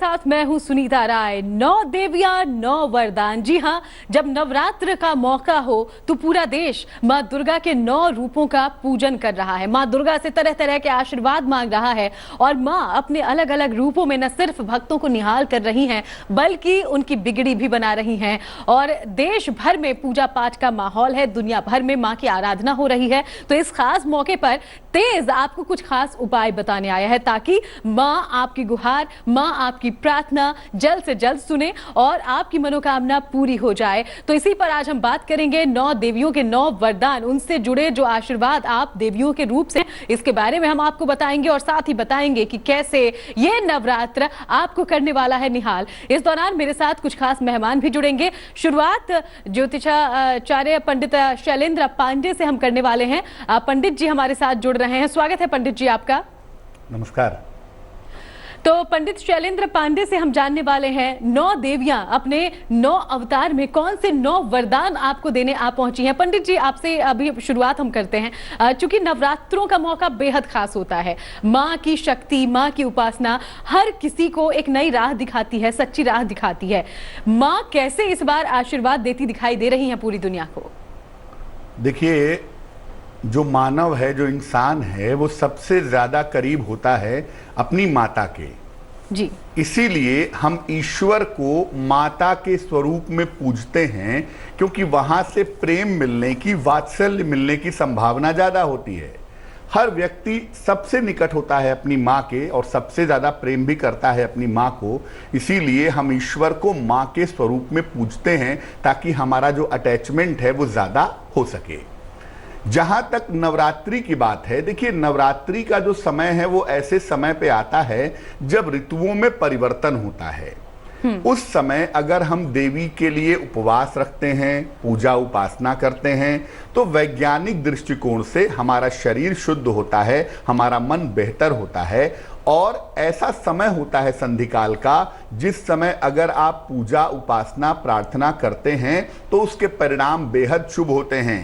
साथ मैं हूं सुनीता राय। 9 देवियां 9 वरदान। जी हां, जब नवरात्र का मौका हो तो पूरा देश मां दुर्गा के 9 रूपों का पूजन कर रहा है। मां दुर्गा से तरह तरह के आशीर्वाद मांग रहा है और मां अपने अलग अलग रूपों में न सिर्फ भक्तों को निहाल कर रही हैं बल्कि उनकी बिगड़ी भी बना रही हैं। और देश भर में पूजा पाठ का माहौल है, दुनिया भर में मां की आराधना हो रही है। तो इस खास मौके पर तेज आपको कुछ खास उपाय बताने आया है ताकि मां आपकी गुहार, मां आपकी प्रार्थना जल्द से जल्द सुने और आपकी मनोकामना पूरी हो जाए। तो इसी पर आज हम बात करेंगे 9 देवियों के 9 वरदान, उनसे जुड़े जो आशीर्वाद आप देवियों के रूप से, इसके बारे में हम आपको बताएंगे और साथ ही बताएंगे कि कैसे ये नवरात्र आपको करने वाला है निहाल। इस दौरान मेरे साथ कुछ खास मेहमान भी जुड़ेंगे। शुरुआत ज्योतिषाचार्य पंडित शैलेंद्र पांडे से हम करने वाले हैं। पंडित जी हमारे साथ जुड़ रहे हैं। स्वागत है पंडित जी आपका। नमस्कार। तो पंडित शैलेंद्र पांडे से हम जानने वाले हैं 9 देवियां अपने 9 अवतार में कौन से 9 वरदान आपको देने आ पहुंची हैं। पंडित जी आपसे अभी शुरुआत हम करते हैं। चूंकि नवरात्रों का मौका बेहद खास होता है, माँ की शक्ति, माँ की उपासना हर किसी को एक नई राह दिखाती है, सच्ची राह दिखाती है। माँ कैसे इस बार आशीर्वाद देती दिखाई दे रही हैं पूरी दुनिया को? देखिए, जो मानव है, जो इंसान है, वो सबसे ज्यादा करीब होता है अपनी माता के। जी, इसीलिए हम ईश्वर को माता के स्वरूप में पूजते हैं, क्योंकि वहां से प्रेम मिलने की, वात्सल्य मिलने की संभावना ज्यादा होती है। हर व्यक्ति सबसे निकट होता है अपनी माँ के और सबसे ज्यादा प्रेम भी करता है अपनी माँ को। इसीलिए हम ईश्वर को माँ के स्वरूप में पूजते हैं ताकि हमारा जो अटैचमेंट है वो ज्यादा हो सके। जहां तक नवरात्रि की बात है, देखिए नवरात्रि का जो समय है वो ऐसे समय पे आता है जब ऋतुओं में परिवर्तन होता है। उस समय अगर हम देवी के लिए उपवास रखते हैं, पूजा उपासना करते हैं, तो वैज्ञानिक दृष्टिकोण से हमारा शरीर शुद्ध होता है, हमारा मन बेहतर होता है। और ऐसा समय होता है संधिकाल का जिस समय अगर आप पूजा उपासना प्रार्थना करते हैं तो उसके परिणाम बेहद शुभ होते हैं।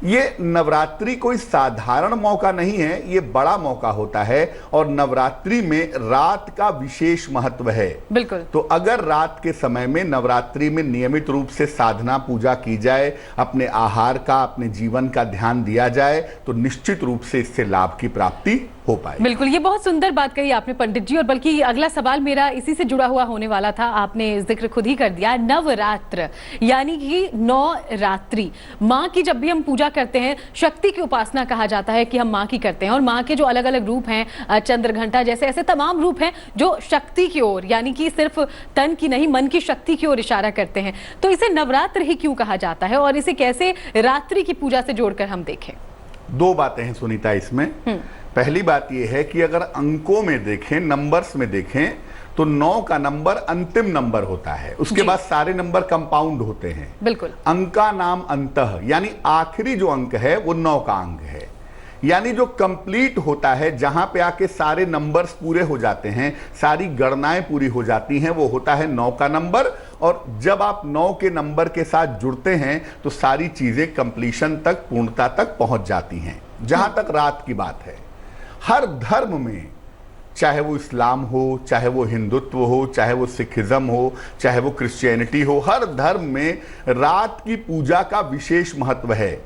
ये नवरात्रि कोई साधारण मौका नहीं है, ये बड़ा मौका होता है और नवरात्रि में रात का विशेष महत्व है। बिल्कुल। तो अगर रात के समय में नवरात्रि में नियमित रूप से साधना पूजा की जाए, अपने आहार का, अपने जीवन का ध्यान दिया जाए, तो निश्चित रूप से इससे लाभ की प्राप्ति हो पाए। बिल्कुल, ये बहुत सुंदर बात कही आपने पंडित जी। और बल्कि अगला सवाल मेरा इसी से जुड़ा हुआ होने वाला था, आपने जिक्र खुद ही कर दिया। नवरात्र यानी कि 9 रात्रि, माँ की जब भी हम पूजा करते हैं, शक्ति की उपासना कहा जाता है कि हम माँ की करते हैं। और माँ के जो अलग अलग रूप हैं, चंद्रघंटा जैसे ऐसे तमाम रूप हैं जो शक्ति की ओर, यानी कि सिर्फ तन की नहीं मन की शक्ति की ओर इशारा करते हैं। तो इसे नवरात्र ही क्यों कहा जाता है और इसे कैसे रात्रि की पूजा से जोड़कर हम देखें? 2 बातें हैं सुनीता इसमें। पहली बात यह है कि अगर अंकों में देखें, नंबर्स में देखें, तो 9 का नंबर अंतिम नंबर होता है, उसके बाद सारे नंबर कंपाउंड होते हैं। बिल्कुल। अंक का नाम अंतः, यानी आखिरी जो अंक है वो 9 का अंक है, यानी जो कंप्लीट होता है, जहां पे आके सारे नंबर्स पूरे हो जाते हैं, सारी गणनाएं पूरी हो जाती हैं, वो होता है 9 का नंबर। और जब आप 9 के नंबर के साथ जुड़ते हैं तो सारी चीजें कंप्लीशन तक, पूर्णता तक पहुंच जाती हैं। जहां तक रात की बात है, हर धर्म में, चाहे वो इस्लाम हो, चाहे वो हिंदुत्व हो, चाहे वो सिखिज्म हो, चाहे वो क्रिश्चियनिटी हो, हर धर्म में रात की पूजा का विशेष महत्व है।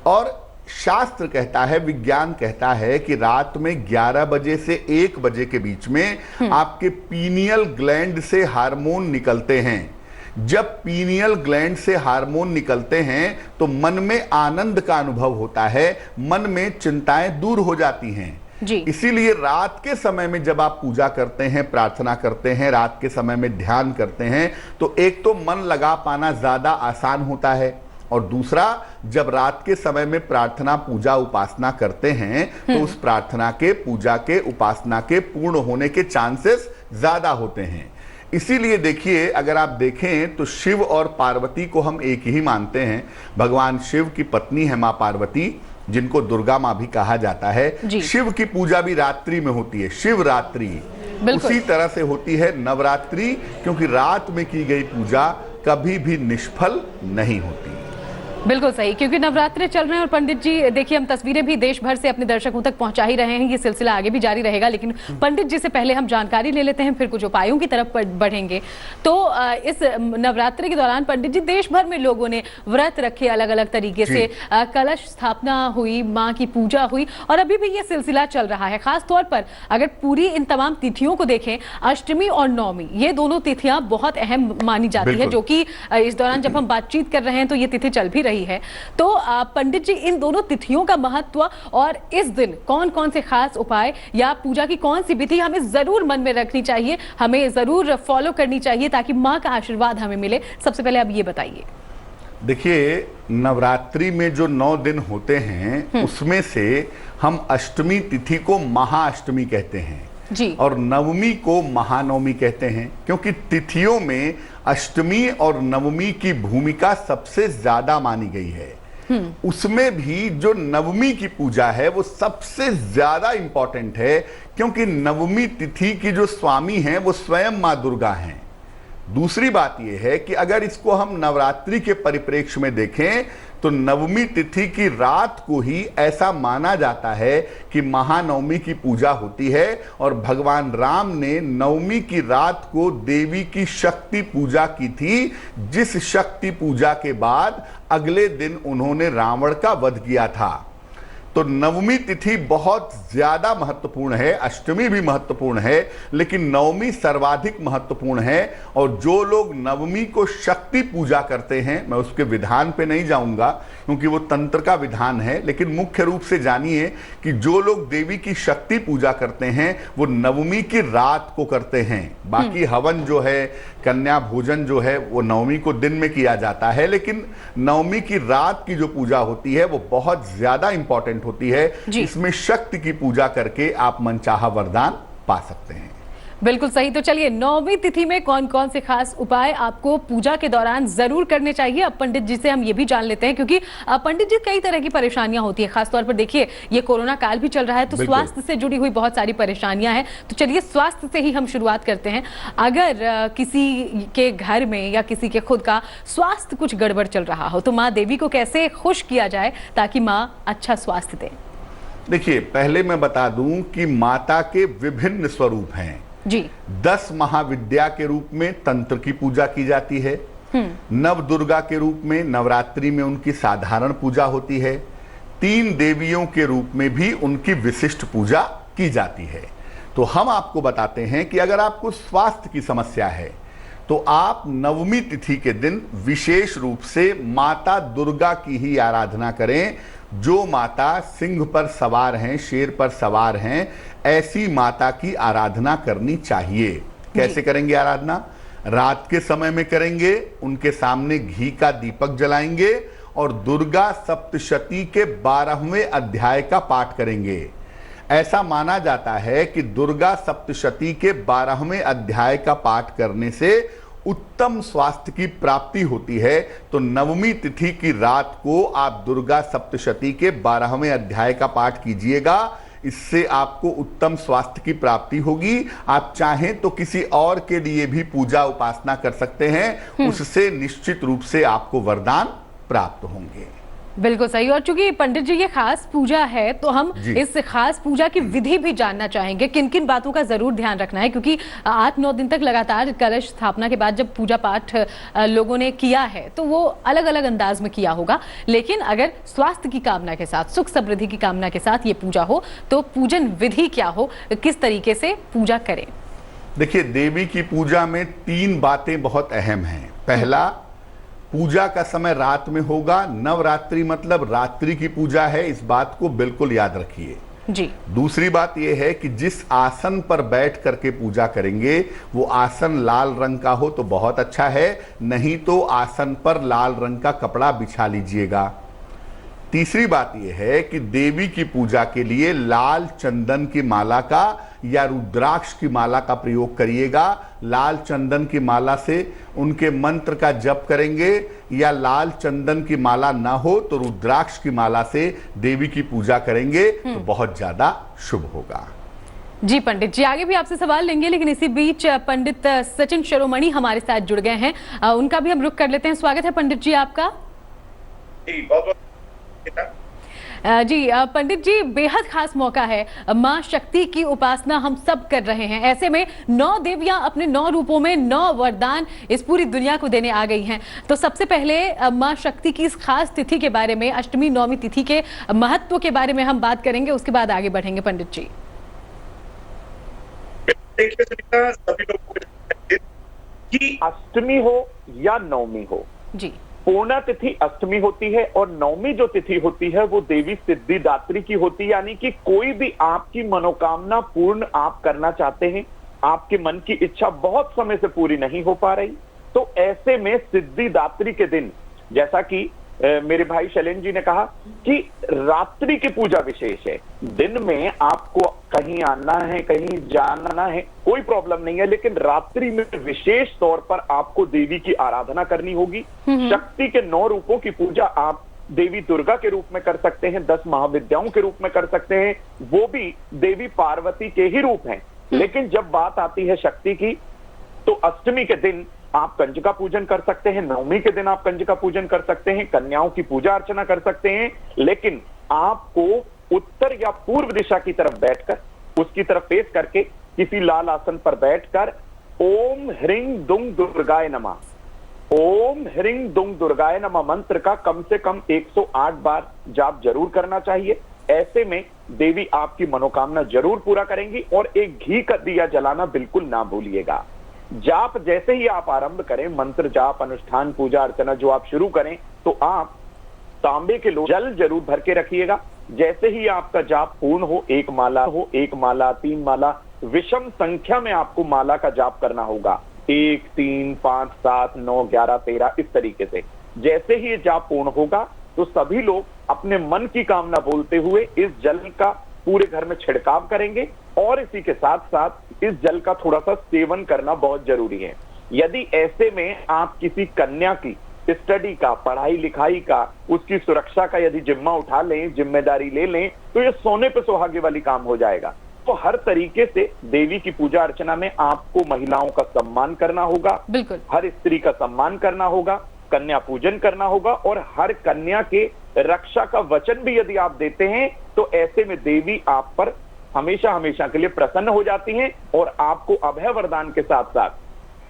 और शास्त्र कहता है, विज्ञान कहता है कि रात में 11 बजे से 1 बजे के बीच में आपके पीनियल ग्लैंड से हार्मोन निकलते हैं। जब पीनियल ग्लैंड से हार्मोन निकलते हैं तो मन में आनंद का अनुभव होता है, मन में चिंताएं दूर हो जाती हैं। जी। इसीलिए रात के समय में जब आप पूजा करते हैं, प्रार्थना करते हैं, रात के समय में ध्यान करते हैं, तो एक तो मन लगा पाना ज्यादा आसान होता है, और दूसरा, जब रात के समय में प्रार्थना पूजा उपासना करते हैं तो उस प्रार्थना के, पूजा के, उपासना के पूर्ण होने के चांसेस ज्यादा होते हैं। इसीलिए देखिए, अगर आप देखें तो शिव और पार्वती को हम एक ही मानते हैं। भगवान शिव की पत्नी है मां पार्वती, जिनको दुर्गा माँ भी कहा जाता है। शिव की पूजा भी रात्रि में होती है, शिवरात्रि। उसी तरह से होती है नवरात्रि, क्योंकि रात में की गई पूजा कभी भी निष्फल नहीं होती। बिल्कुल सही, क्योंकि नवरात्रे चल रहे हैं और पंडित जी देखिए हम तस्वीरें भी देश भर से अपने दर्शकों तक पहुंचा ही रहे हैं, ये सिलसिला आगे भी जारी रहेगा। लेकिन पंडित जी से पहले हम जानकारी ले लेते हैं, फिर कुछ उपायों की तरफ बढ़ेंगे। तो इस नवरात्रि के दौरान पंडित जी देश भर में लोगों ने व्रत रखे अलग अलग तरीके से, कलश स्थापना हुई, माँ की पूजा हुई और अभी भी ये सिलसिला चल रहा है। खास तौर पर अगर पूरी इन तमाम तिथियों को देखें, अष्टमी और नवमी ये दोनों तिथियां बहुत अहम मानी जाती है, जो कि इस दौरान जब हम बातचीत कर रहे हैं तो ये तिथि चल भी रही है। तो पंडित जी इन दोनों तिथियों का महत्व और इस दिन कौन कौन से खास उपाय या पूजा की कौन सी विधि हमें जरूर मन में रखनी चाहिए, हमें जरूर फॉलो करनी चाहिए ताकि माँ का आशीर्वाद हमें मिले, सबसे पहले आप ये बताइए। देखिए, नवरात्रि में जो 9 दिन होते हैं उसमें से हम अष्टमी तिथि को महाअष्टमी कहते हैं जी, और नवमी को महानवमी कहते हैं, क्योंकि तिथियों में अष्टमी और नवमी की भूमिका सबसे ज्यादा मानी गई है। उसमें भी जो नवमी की पूजा है वो सबसे ज्यादा इंपॉर्टेंट है, क्योंकि नवमी तिथि की जो स्वामी हैं वो स्वयं माँ दुर्गा हैं। दूसरी बात यह है कि अगर इसको हम नवरात्रि के परिप्रेक्ष्य में देखें तो नवमी तिथि की रात को ही ऐसा माना जाता है कि महानवमी की पूजा होती है और भगवान राम ने नवमी की रात को देवी की शक्ति पूजा की थी, जिस शक्ति पूजा के बाद अगले दिन उन्होंने रावण का वध किया था। तो नवमी तिथि बहुत ज्यादा महत्वपूर्ण है, अष्टमी भी महत्वपूर्ण है, लेकिन नवमी सर्वाधिक महत्वपूर्ण है। और जो लोग नवमी को शक्ति पूजा करते हैं, मैं उसके विधान पे नहीं जाऊंगा क्योंकि वो तंत्र का विधान है, लेकिन मुख्य रूप से जानिए कि जो लोग देवी की शक्ति पूजा करते हैं वो नवमी की रात को करते हैं। बाकी हवन जो है, कन्या भोजन जो है, वो नवमी को दिन में किया जाता है, लेकिन नवमी की रात की जो पूजा होती है वो बहुत ज्यादा इंपॉर्टेंट होती है। इसमें शक्ति की पूजा करके आप मनचाहा वरदान पा सकते हैं। बिल्कुल सही। तो चलिए, नौवीं तिथि में कौन कौन से खास उपाय आपको पूजा के दौरान जरूर करने चाहिए, अब पंडित जी से हम ये भी जान लेते हैं, क्योंकि पंडित जी कई तरह की परेशानियां होती है। खासतौर पर देखिए ये कोरोना काल भी चल रहा है, तो स्वास्थ्य से जुड़ी हुई बहुत सारी परेशानियां हैं। तो चलिए स्वास्थ्य से ही हम शुरुआत करते हैं। अगर किसी के घर में या किसी के खुद का स्वास्थ्य कुछ गड़बड़ चल रहा हो तो माँ देवी को कैसे खुश किया जाए ताकि माँ अच्छा स्वास्थ्य दे? देखिए, पहले मैं बता दूं कि माता के विभिन्न स्वरूप हैं जी। 10 महाविद्या के रूप में तंत्र की पूजा की जाती है, नव दुर्गा के रूप में नवरात्रि में उनकी साधारण पूजा होती है, 3 देवियों के रूप में भी उनकी विशिष्ट पूजा की जाती है। तो हम आपको बताते हैं कि अगर आपको स्वास्थ्य की समस्या है तो आप नवमी तिथि के दिन विशेष रूप से माता दुर्गा की ही आराधना करें। जो माता सिंह पर सवार हैं, शेर पर सवार हैं, ऐसी माता की आराधना करनी चाहिए। कैसे करेंगे आराधना? रात के समय में करेंगे, उनके सामने घी का दीपक जलाएंगे और दुर्गा सप्तशती के 12वें अध्याय का पाठ करेंगे। ऐसा माना जाता है कि दुर्गा सप्तशती के 12वें अध्याय का पाठ करने से उत्तम स्वास्थ्य की प्राप्ति होती है। तो नवमी तिथि की रात को आप दुर्गा सप्तशती के 12वें अध्याय का पाठ कीजिएगा, इससे आपको उत्तम स्वास्थ्य की प्राप्ति होगी। आप चाहें तो किसी और के लिए भी पूजा उपासना कर सकते हैं, उससे निश्चित रूप से आपको वरदान प्राप्त होंगे। बिल्कुल सही। और चूंकि पंडित जी ये खास पूजा है तो हम इस खास पूजा की विधि भी जानना चाहेंगे, किन किन बातों का जरूर ध्यान रखना है, क्योंकि 8-9 दिन तक लगातार कलश स्थापना के बाद जब पूजा पाठ लोगों ने किया है तो वो अलग अलग अंदाज में किया होगा, लेकिन अगर स्वास्थ्य की कामना के साथ, सुख समृद्धि की कामना के साथ ये पूजा हो तो पूजन विधि क्या हो, किस तरीके से पूजा करें? देखिए, देवी की पूजा में 3 बातें बहुत अहम हैं। पहला, पूजा का समय रात में होगा। नवरात्रि मतलब रात्रि की पूजा है, इस बात को बिल्कुल याद रखिए जी। दूसरी बात यह है कि जिस आसन पर बैठ करके पूजा करेंगे वो आसन लाल रंग का हो तो बहुत अच्छा है, नहीं तो आसन पर लाल रंग का कपड़ा बिछा लीजिएगा। तीसरी बात यह है कि देवी की पूजा के लिए लाल चंदन की माला का या रुद्राक्ष की माला का प्रयोग करिएगा। लाल चंदन की माला से उनके मंत्र का जप करेंगे, या लाल चंदन की माला ना हो तो रुद्राक्ष की माला से देवी की पूजा करेंगे तो बहुत ज्यादा शुभ होगा। जी पंडित जी, आगे भी आपसे सवाल लेंगे, लेकिन इसी बीच पंडित सचिन शिरोमणि हमारे साथ जुड़ गए हैं, उनका भी हम रुख कर लेते हैं। स्वागत है पंडित जी आपका। बहुत बहुत जी पंडित जी, बेहद खास मौका है। माँ शक्ति की उपासना हम सब कर रहे हैं। ऐसे में 9 देवियां अपने 9 रूपों में 9 वरदान इस पूरी दुनिया को देने आ गई हैं। तो सबसे पहले माँ शक्ति की इस खास तिथि के बारे में, अष्टमी नवमी तिथि के महत्व के बारे में हम बात करेंगे, उसके बाद आगे बढ़ेंगे पंडित जी। देखिए सुनीता, सभी लोगों को कि अष्टमी हो या नवमी हो जी, पूर्णा तिथि अष्टमी होती है और नवमी जो तिथि होती है वो देवी सिद्धिदात्री की होती है। यानी कि कोई भी आपकी मनोकामना पूर्ण आप करना चाहते हैं, आपके मन की इच्छा बहुत समय से पूरी नहीं हो पा रही, तो ऐसे में सिद्धिदात्री के दिन, जैसा कि मेरे भाई शैलेंद्र जी ने कहा कि रात्रि की पूजा विशेष है। दिन में आपको कहीं आना है, कहीं जाना है, कोई प्रॉब्लम नहीं है, लेकिन रात्रि में विशेष तौर पर आपको देवी की आराधना करनी होगी। शक्ति के 9 रूपों की पूजा आप देवी दुर्गा के रूप में कर सकते हैं, 10 महाविद्याओं के रूप में कर सकते हैं, वो भी देवी पार्वती के ही रूप हैं। लेकिन जब बात आती है शक्ति की, तो अष्टमी के दिन आप कंजका पूजन कर सकते हैं, नवमी के दिन आप कंजका पूजन कर सकते हैं, कन्याओं की पूजा अर्चना कर सकते हैं, लेकिन आपको उत्तर या पूर्व दिशा की तरफ बैठकर, उसकी तरफ फेस करके किसी लाल आसन पर बैठकर ओम ह्रीं दुंग दुर्गाय नमः, ओम ह्रीं दुंग दुर्गाय नमः मंत्र का कम से कम 108 बार जाप जरूर करना चाहिए। ऐसे में देवी आपकी मनोकामना जरूर पूरा करेंगी। और एक घी का दिया जलाना बिल्कुल ना भूलिएगा। जाप जैसे ही आप आरंभ करें, मंत्र जाप, अनुष्ठान, पूजा अर्चना जो आप शुरू करें, तो आप तांबे के लोटे जल जरूर भर के रखिएगा। जैसे ही आपका जाप पूर्ण हो, 1 माला हो, 1 माला, 3 माला, विषम संख्या में आपको माला का जाप करना होगा। 1, 3, 5, 7, 9, 11, 13 इस तरीके से। जैसे ही ये जाप पूर्ण होगा तो सभी लोग अपने मन की कामना बोलते हुए इस जल का पूरे घर में छिड़काव करेंगे। और इसी के साथ साथ इस जल का थोड़ा सा सेवन करना बहुत जरूरी है। यदि ऐसे में आप किसी कन्या की स्टडी का, पढ़ाई लिखाई का, उसकी सुरक्षा का यदि जिम्मा उठा लें, जिम्मेदारी ले लें, तो ये सोने पे सुहागे वाली काम हो जाएगा। तो हर तरीके से देवी की पूजा अर्चना में आपको महिलाओं का सम्मान करना होगा, बिल्कुल हर स्त्री का सम्मान करना होगा, कन्या पूजन करना होगा, और हर कन्या के रक्षा का वचन भी यदि आप देते हैं तो ऐसे में देवी आप पर हमेशा हमेशा के लिए प्रसन्न हो जाती हैं और आपको अभय वरदान के साथ साथ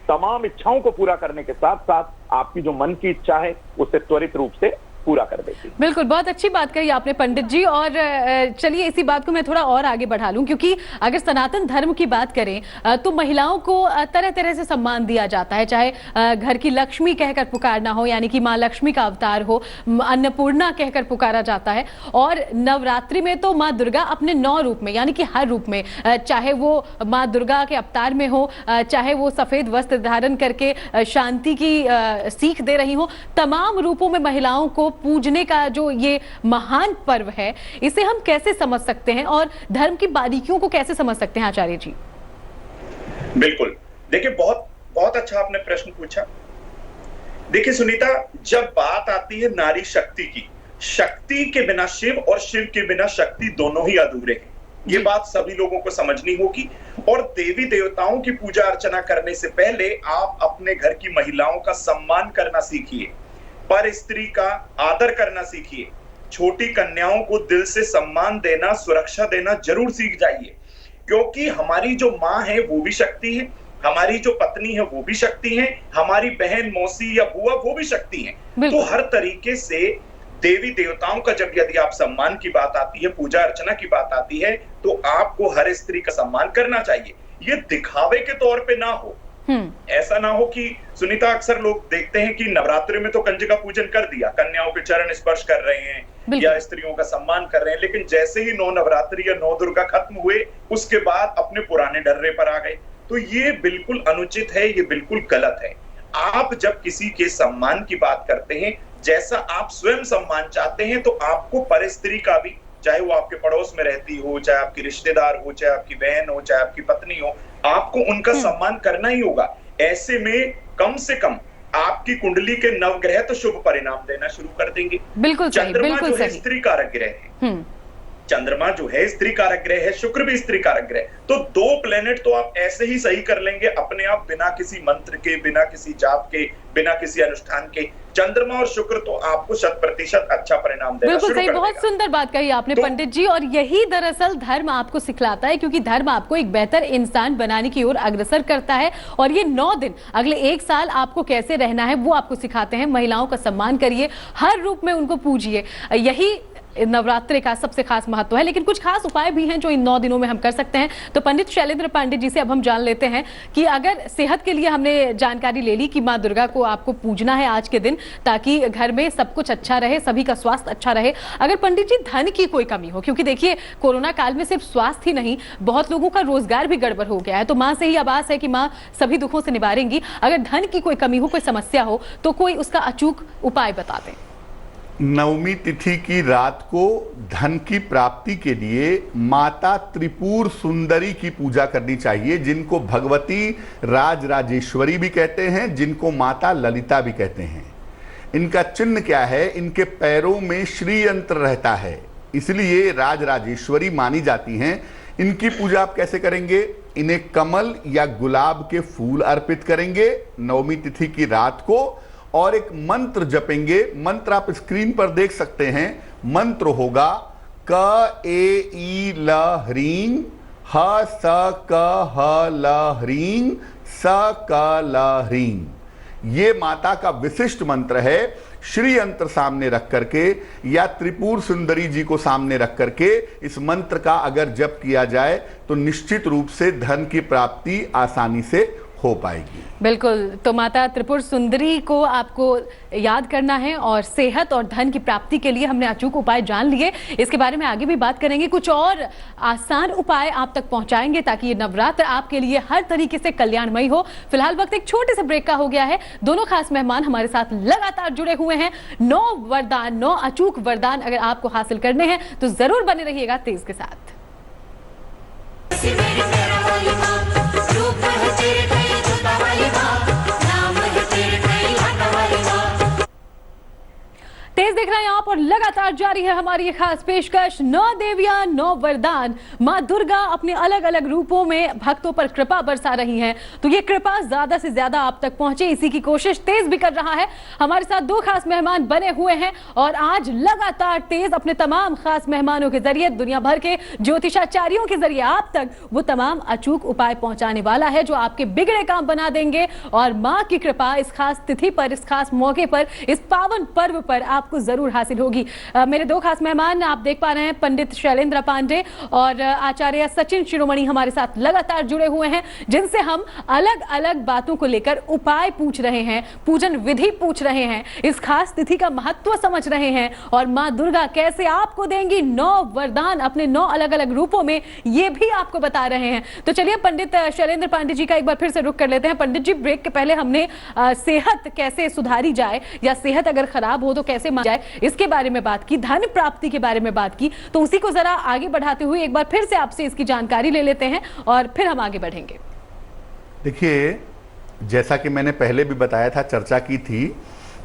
तमाम इच्छाओं को पूरा करने के साथ साथ आपकी जो मन की इच्छा है उसे त्वरित रूप से पूरा कर देती। बिल्कुल, बहुत अच्छी बात कही आपने पंडित जी। और चलिए इसी बात को मैं थोड़ा और आगे बढ़ा लूं, क्योंकि अगर सनातन धर्म की बात करें तो महिलाओं को तरह तरह से सम्मान दिया जाता है, चाहे घर की लक्ष्मी कहकर पुकारना हो, यानी कि माँ लक्ष्मी का अवतार हो, अन्नपूर्णा कहकर पुकारा जाता है। और नवरात्रि में तो माँ दुर्गा अपने 9 रूप में, यानी कि हर रूप में, चाहे वो माँ दुर्गा के अवतार में हो, चाहे वो सफेद वस्त्र धारण करके शांति की सीख दे रही हो, तमाम रूपों में महिलाओं को पूजने का जो ये महान पर्व है, इसे हम कैसे समझ सकते हैं और धर्म की बारीकियों को कैसे समझ सकते हैं आचार्य जी? बिल्कुल, देखिए बहुत बहुत अच्छा आपने प्रश्न पूछा। देखिए सुनीता, जब बात आती है नारी शक्ति की, शक्ति के बिना शिव और शिव के बिना शक्ति दोनों ही अधूरे हैं। ये बात सभी लोगों को समझनी होगी। और देवी देवताओं की पूजा अर्चना करने से पहले आप अपने घर की महिलाओं का सम्मान करना सीखिए, पर स्त्री का आदर करना सीखिए, छोटी कन्याओं को दिल से सम्मान देना, सुरक्षा देना जरूर सीख जाइए। क्योंकि हमारी जो माँ है वो भी शक्ति है, हमारी जो पत्नी है वो भी शक्ति है, हमारी बहन, मौसी या बुआ वो भी शक्ति है। तो हर तरीके से देवी देवताओं का जब यदि आप सम्मान की बात आती है, पूजा अर्चना की बात आती है, तो आपको हर स्त्री का सम्मान करना चाहिए। ये दिखावे के तौर पे ना हो। ऐसा ना हो कि सुनीता, अक्सर लोग देखते हैं कि नवरात्रि में तो कंजका पूजन कर दिया, कन्याओं के चरण स्पर्श कर रहे हैं या स्त्रियों का सम्मान कर रहे हैं, लेकिन जैसे ही 9 नवरात्रि या 9 दुर्गा खत्म हुए उसके बाद अपने पुराने डर्रे पर आ गए। तो ये बिल्कुल अनुचित है, ये बिल्कुल गलत है। आप जब किसी के सम्मान की बात करते हैं, जैसा आप स्वयं सम्मान चाहते हैं, तो आपको पर स्त्री का भी, चाहे वो आपके पड़ोस में रहती हो, चाहे आपकी रिश्तेदार हो, चाहे आपकी बहन हो, चाहे आपकी पत्नी हो, आपको उनका सम्मान करना ही होगा। ऐसे में कम से कम आपकी कुंडली के नवग्रह तो शुभ परिणाम देना शुरू कर देंगे। बिल्कुल सही, चंद्रमा बिल्कुल जो है सही। स्त्री कारक ग्रह है, चंद्रमा जो है स्त्री कारक ग्रह है, शुक्र भी स्त्री कारक ग्रह, तो 2 प्लेनेट तो आप ऐसे ही सही कर लेंगे अपने आप, बिना किसी मंत्र के, बिना किसी जाप के, बिना किसी अनुष्ठान के। चंद्रमा और शुक्र तो आपको 100% अच्छा परिणाम देना बिल्कुल शुरू सही, कर बहुत देगा। सुंदर बात कही आपने पंडित जी, और यही दरअसल धर्म आपको सिखलाता है, क्योंकि धर्म आपको एक बेहतर इंसान बनाने की ओर अग्रसर करता है। और ये 9 दिन, अगले 1 साल आपको कैसे रहना है वो आपको सिखाते हैं। महिलाओं का सम्मान करिए, हर रूप में उनको पूजिए, यही नवरात्रि का सबसे खास महत्व है। लेकिन कुछ खास उपाय भी हैं जो इन 9 दिनों में हम कर सकते हैं। तो पंडित शैलेंद्र पांडे जी से अब हम जान लेते हैं कि अगर सेहत के लिए हमने जानकारी ले ली कि माँ दुर्गा को आपको पूजना है आज के दिन, ताकि घर में सब कुछ अच्छा रहे, सभी का स्वास्थ्य अच्छा रहे। अगर पंडित जी धन की कोई कमी हो, क्योंकि देखिए कोरोना काल में सिर्फ स्वास्थ्य ही नहीं, बहुत लोगों का रोजगार भी गड़बड़ हो गया है, तो माँ से ही आभास है कि माँ सभी दुखों से निवारेंगी। अगर धन की कोई कमी हो, कोई समस्या हो, तो कोई उसका अचूक उपाय बता दें। नवमी तिथि की रात को धन की प्राप्ति के लिए माता त्रिपुर सुंदरी की पूजा करनी चाहिए, जिनको भगवती राजराजेश्वरी भी कहते हैं, जिनको माता ललिता भी कहते हैं। इनका चिन्ह क्या है? इनके पैरों में श्री यंत्र रहता है, इसलिए राजराजेश्वरी मानी जाती हैं। इनकी पूजा आप कैसे करेंगे? इन्हें कमल या गुलाब के फूल अर्पित करेंगे नवमी तिथि की रात को, और एक मंत्र जपेंगे। मंत्र आप स्क्रीन पर देख सकते हैं। मंत्र होगा क ए ई ल ह्रीं ह स क ह ल ह्रीं स क ल ह्रीं। ये माता का विशिष्ट मंत्र है। श्री यंत्र सामने रख करके या त्रिपुर सुंदरी जी को सामने रख करके इस मंत्र का अगर जप किया जाए तो निश्चित रूप से धन की प्राप्ति आसानी से हो पाएगी। बिल्कुल, तो माता त्रिपुर सुंदरी को आपको याद करना है, और सेहत और धन की प्राप्ति के लिए हमने अचूक उपाय जान लिए। इसके बारे में आगे भी बात करेंगे, कुछ और आसान उपाय आप तक पहुंचाएंगे ताकि ये नवरात्र आपके लिए हर तरीके से कल्याणमयी हो। फिलहाल वक्त एक छोटे से ब्रेक का हो गया है। दोनों खास मेहमान हमारे साथ लगातार जुड़े हुए हैं। 9 वरदान, 9 अचूक वरदान अगर आपको हासिल करने हैं तो जरूर बने रहिएगा तेज के साथ। तेज देख रहे हैं आप, और लगातार जारी है हमारी ये खास पेशकश 9 देवियां 9 वरदान। माँ दुर्गा अपने अलग अलग रूपों में भक्तों पर कृपा बरसा रही हैं, तो ये कृपा ज्यादा से ज्यादा आप तक पहुंचे, इसी की कोशिश तेज भी कर रहा है। हमारे साथ 2 खास मेहमान बने हुए हैं, और आज लगातार तेज अपने तमाम खास मेहमानों के जरिए, दुनिया भर के ज्योतिषाचार्यों के जरिए आप तक वो तमाम अचूक उपाय पहुंचाने वाला है जो आपके बिगड़े काम बना देंगे। और माँ की कृपा इस खास तिथि पर, इस खास मौके पर, इस पावन पर्व पर आपको जरूर हासिल होगी। मेरे 2 खास मेहमान आप देख पा रहे हैं, पंडित शैलेंद्र पांडे और आचार्य सचिन शिरोमणि हमारे साथ लगातार जुड़े हुए हैं, जिनसे हम अलग अलग बातों को लेकर उपाय पूछ रहे हैं, पूजन विधि पूछ रहे हैं, इस खास तिथि का महत्व समझ रहे हैं, और माँ दुर्गा कैसे आपको देंगी 9 वरदान अपने 9 अलग अलग रूपों में, ये भी आपको बता रहे हैं। तो चलिए पंडित शैलेंद्र पांडे जी का एक बार फिर से रुख कर लेते हैं। पंडित जी, ब्रेक के पहले हमने सेहत कैसे सुधारी जाए, या सेहत अगर खराब हो तो कैसे जाए, इसके बारे में बात की, धन प्राप्ति के बारे में बात की, तो उसी को जरा आगे बढ़ाते हुए एक बार फिर से आपसे इसकी जानकारी ले लेते हैं और फिर हम आगे बढ़ेंगे। देखिए, जैसा कि मैंने पहले भी बताया था, चर्चा की थी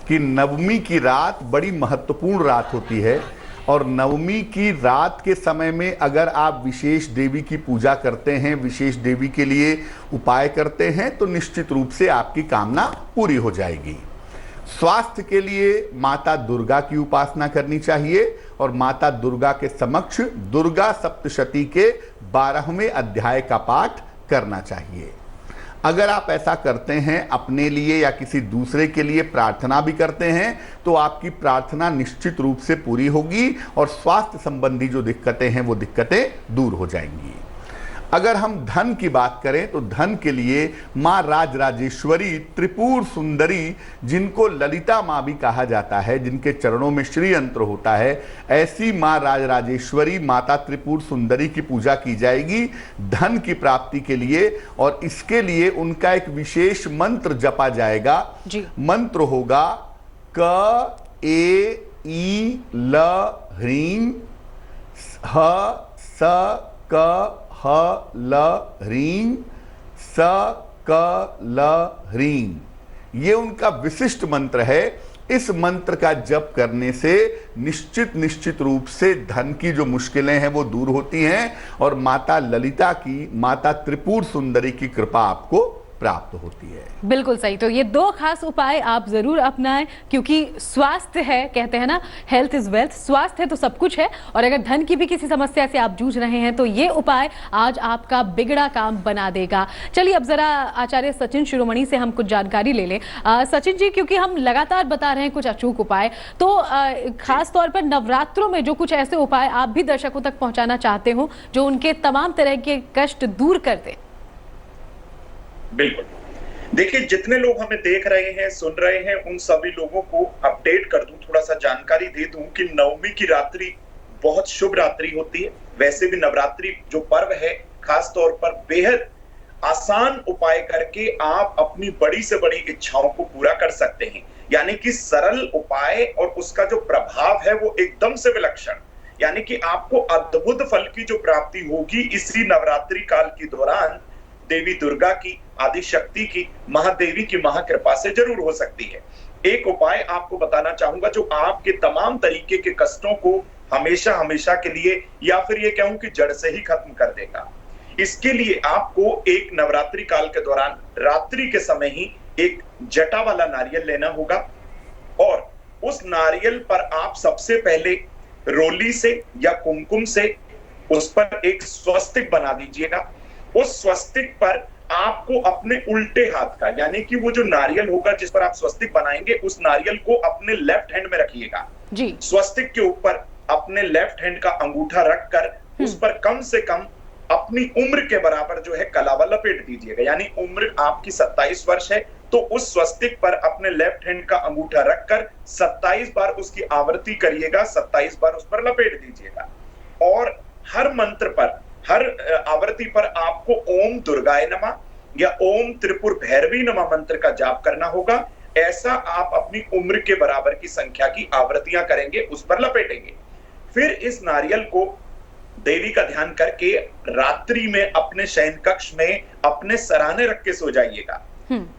कि नवमी की रात बड़ी महत्वपूर्ण रात होती है, और नवमी की रात के समय में अगर आप विशेष देवी की पूजा करते हैं, विशेष देवी के लिए उपाय करते हैं, तो निश्चित रूप से आपकी कामना पूरी हो जाएगी। स्वास्थ्य के लिए माता दुर्गा की उपासना करनी चाहिए, और माता दुर्गा के समक्ष दुर्गा सप्तशती के 12वें अध्याय का पाठ करना चाहिए। अगर आप ऐसा करते हैं, अपने लिए या किसी दूसरे के लिए प्रार्थना भी करते हैं, तो आपकी प्रार्थना निश्चित रूप से पूरी होगी, और स्वास्थ्य संबंधी जो दिक्कतें हैं वो दिक्कतें दूर हो जाएंगी। अगर हम धन की बात करें तो धन के लिए माँ राजराजेश्वरी त्रिपुर सुंदरी, जिनको ललिता माँ भी कहा जाता है, जिनके चरणों में श्री यंत्र होता है, ऐसी माँ राजराजेश्वरी माता त्रिपुर सुंदरी की पूजा की जाएगी धन की प्राप्ति के लिए, और इसके लिए उनका एक विशेष मंत्र जपा जाएगा जी। मंत्र होगा क ए ई ल ह्रीं ह स क ह ल ह्रीं स क ल ह्रीं। ये उनका विशिष्ट मंत्र है। इस मंत्र का जप करने से निश्चित रूप से धन की जो मुश्किलें हैं वो दूर होती हैं और माता ललिता की, माता त्रिपुर सुंदरी की कृपा आपको प्राप्त होती है। बिल्कुल सही। तो ये दो खास उपाय आप जरूर अपनाएं, क्योंकि स्वास्थ्य है, कहते हैं ना, हेल्थ इज वेल्थ, स्वास्थ्य है तो सब कुछ है। और अगर धन की भी किसी समस्या से आप जूझ रहे हैं तो ये उपाय आज आपका बिगड़ा काम बना देगा। चलिए अब जरा आचार्य सचिन शिरोमणि से हम कुछ जानकारी ले लें। सचिन जी, क्योंकि हम लगातार बता रहे हैं कुछ अचूक उपाय, तो खास तौर पर नवरात्रों में जो कुछ ऐसे उपाय आप भी दर्शकों तक पहुंचाना चाहते हो जो उनके तमाम तरह के कष्ट दूर कर दे। बिल्कुल, देखिए जितने लोग हमें देख रहे हैं, सुन रहे हैं, उन सभी लोगों को अपडेट कर दूं, थोड़ा सा जानकारी दे दूं कि नवमी की रात्रि बहुत शुभ रात्रि होती है। वैसे भी नवरात्रि जो पर्व है, खास तौर पर बेहद आसान उपाय करके आप अपनी बड़ी से बड़ी इच्छाओं को पूरा कर सकते हैं। यानी कि सरल उपाय और उसका जो प्रभाव है वो एकदम से विलक्षण, यानी कि आपको अद्भुत फल की जो प्राप्ति होगी इसी नवरात्रि काल के दौरान देवी दुर्गा की, आदि शक्ति की, महादेवी की महाकृपा से जरूर हो सकती है। एक उपाय आपको बताना चाहूंगा जो आपके तमाम तरीके के कष्टों को हमेशा हमेशा के लिए, या फिर ये कहूं कि जड़ से ही खत्म कर देगा। इसके लिए आपको एक नवरात्रि काल के दौरान रात्रि के समय ही एक जटा वाला नारियल लेना होगा और उस नारियल पर आप सबसे पहले रोली से या कुमकुम से उस पर एक स्वस्तिक बना दीजिएगा। उस स्वस्तिक पर आपको अपने उल्टे हाथ का, यानी कि वो जो नारियल होगा जिस पर आप स्वस्तिक बनाएंगे, उस नारियल को अपने लेफ्ट हैंड में रखिएगा जी। स्वस्तिक के ऊपर अपने लेफ्ट हैंड का अंगूठा रखकर उस पर कम से कम अपनी उम्र के बराबर जो है कलावा लपेट दीजिएगा। यानी उम्र आपकी 27 वर्ष है तो उस स्वस्तिक पर अपने लेफ्ट हैंड का अंगूठा रखकर 27 बार उसकी आवृत्ति करिएगा, 27 बार उस पर लपेट दीजिएगा। और हर मंत्र पर, हर आवृत्ति पर आपको ओम दुर्गाय नमः या ओम त्रिपुर भैरवी नमः मंत्र का जाप करना होगा। ऐसा आप अपनी उम्र के बराबर की संख्या की आवृत्तियां करेंगे, उस पर लपेटेंगे। फिर इस नारियल को देवी का ध्यान करके रात्रि में अपने शयन कक्ष में अपने सराहने रख के सो जाइएगा।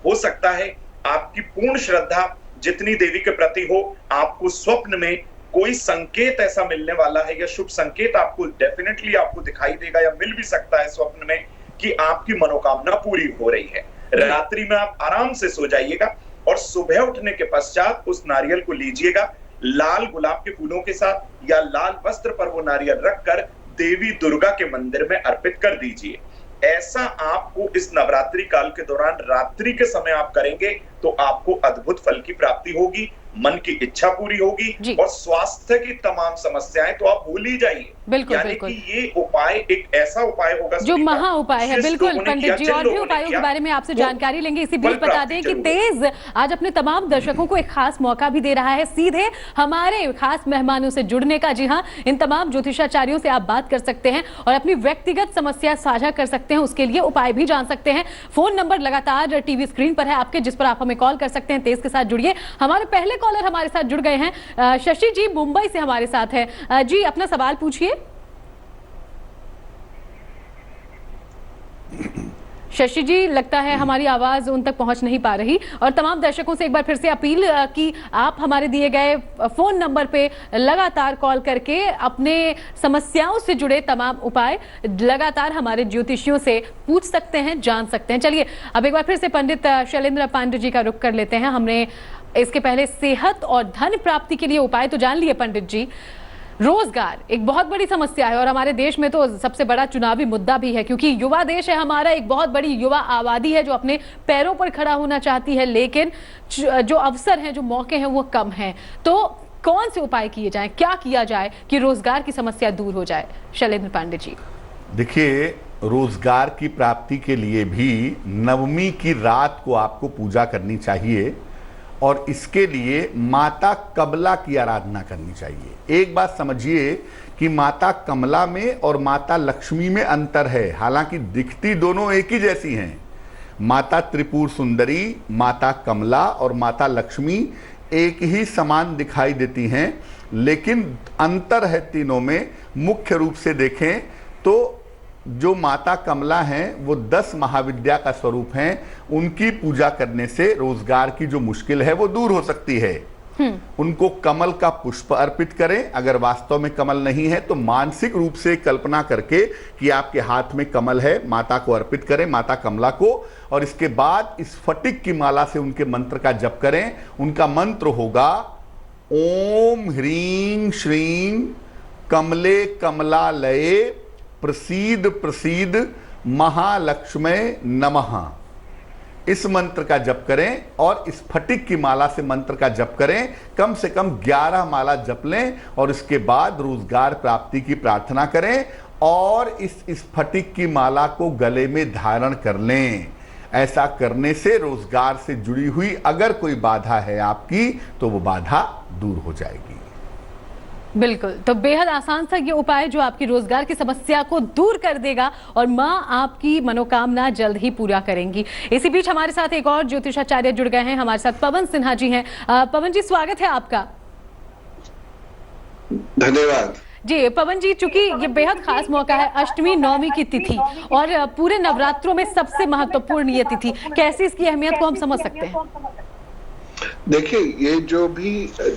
हो सकता है आपकी पूर्ण श्रद्धा जितनी देवी के प्रति हो, आपको स्वप्न में कोई संकेत ऐसा मिलने वाला है या शुभ संकेत आपको डेफिनेटली आपको दिखाई देगा या मिल भी सकता है स्वप्न में कि आपकी मनोकामना पूरी हो रही है। रात्रि में आप आराम से सो जाइएगा और सुबह उठने के पश्चात उस नारियल को लीजिएगा, लाल गुलाब के फूलों के साथ या लाल वस्त्र पर वो नारियल रखकर देवी दुर्गा के मंदिर में अर्पित कर दीजिए। ऐसा आपको इस नवरात्रि काल के दौरान रात्रि के समय आप करेंगे तो आपको अद्भुत फल की प्राप्ति होगी, मन की इच्छा पूरी होगी और स्वास्थ्य की तमाम समस्याएं तो आप भूल ही जाइए। बिल्कुल, यानी बिल्कुल। कि ये उपाय एक ऐसा उपाय होगा जो महा उपाय है। बिल्कुल पंडित जी, और भी उपायों के बारे में आपसे जानकारी लेंगे। इसी बीच बता दें कि तेज आज अपने तमाम दर्शकों को एक खास मौका भी दे रहा है सीधे हमारे खास मेहमानों से जुड़ने का। जी हाँ, इन तमाम ज्योतिषाचार्यों से आप बात कर सकते हैं और अपनी व्यक्तिगत समस्या साझा कर सकते हैं, उसके लिए उपाय भी जान सकते हैं। फोन नंबर लगातार टीवी स्क्रीन पर है आपके, जिस पर आप हमें कॉल कर सकते हैं। तेज के साथ जुड़िए। हमारे पहले कॉलर हमारे साथ जुड़ गए हैं, शशि जी मुंबई से हमारे साथ है। जी अपना सवाल पूछिए। शशि जी, लगता है हमारी आवाज उन तक पहुंच नहीं पा रही। और तमाम दर्शकों से एक बार फिर से अपील कि आप हमारे दिए गए फोन नंबर पे लगातार कॉल करके अपने समस्याओं से जुड़े तमाम उपाय लगातार हमारे ज्योतिषियों से पूछ सकते हैं, जान सकते हैं। चलिए अब एक बार फिर से पंडित शैलेंद्र पांडे जी का रुख कर लेते हैं। हमने इसके पहले सेहत और धन प्राप्ति के लिए उपाय तो जान लिए पंडित जी। रोजगार एक बहुत बड़ी समस्या है और हमारे देश में तो सबसे बड़ा चुनावी मुद्दा भी है, क्योंकि युवा देश है हमारा, एक बहुत बड़ी युवा आबादी है जो अपने पैरों पर खड़ा होना चाहती है, लेकिन जो अवसर हैं, जो मौके हैं वो कम हैं। तो कौन से उपाय किए जाएं, क्या किया जाए कि रोजगार की समस्या दूर हो जाए? शैलेंद्र पांडे जी। देखिए, रोजगार की प्राप्ति के लिए भी नवमी की रात को आपको पूजा करनी चाहिए और इसके लिए माता कमला की आराधना करनी चाहिए। एक बात समझिए कि माता कमला में और माता लक्ष्मी में अंतर है, हालांकि दिखती दोनों एक ही जैसी हैं। माता त्रिपुर सुंदरी, माता कमला और माता लक्ष्मी एक ही समान दिखाई देती हैं, लेकिन अंतर है तीनों में। मुख्य रूप से देखें तो जो माता कमला हैं वो 10 महाविद्या का स्वरूप हैं, उनकी पूजा करने से रोजगार की जो मुश्किल है वो दूर हो सकती है। उनको कमल का पुष्प अर्पित करें। अगर वास्तव में कमल नहीं है तो मानसिक रूप से कल्पना करके कि आपके हाथ में कमल है, माता को अर्पित करें, माता कमला को। और इसके बाद इस फटिक की माला से उनके मंत्र का जप करें। उनका मंत्र होगा ओम ह्रीं श्रीं कमले कमलालये प्रसीद प्रसीद महालक्ष्मये नमः। इस मंत्र का जप करें और इस फटिक की माला से मंत्र का जप करें। कम से कम 11 माला जप लें और इसके बाद रोजगार प्राप्ति की प्रार्थना करें और इस फटिक की माला को गले में धारण कर लें। ऐसा करने से रोजगार से जुड़ी हुई अगर कोई बाधा है आपकी तो वो बाधा दूर हो जाएगी। बिल्कुल, तो बेहद आसान सा ये उपाय जो आपकी रोजगार की समस्या को दूर कर देगा और माँ आपकी मनोकामना जल्द ही पूरा करेंगी। इसी बीच हमारे साथ एक और ज्योतिषाचार्य जुड़ गए हैं, हमारे साथ पवन सिन्हा जी हैं। पवन जी, स्वागत है आपका। धन्यवाद जी। पवन जी, चूंकि ये बेहद खास मौका है, अष्टमी नवमी की तिथि और पूरे नवरात्रों में सबसे महत्वपूर्ण ये तिथि, कैसे इसकी अहमियत को हम समझ सकते हैं? देखिए, ये जो भी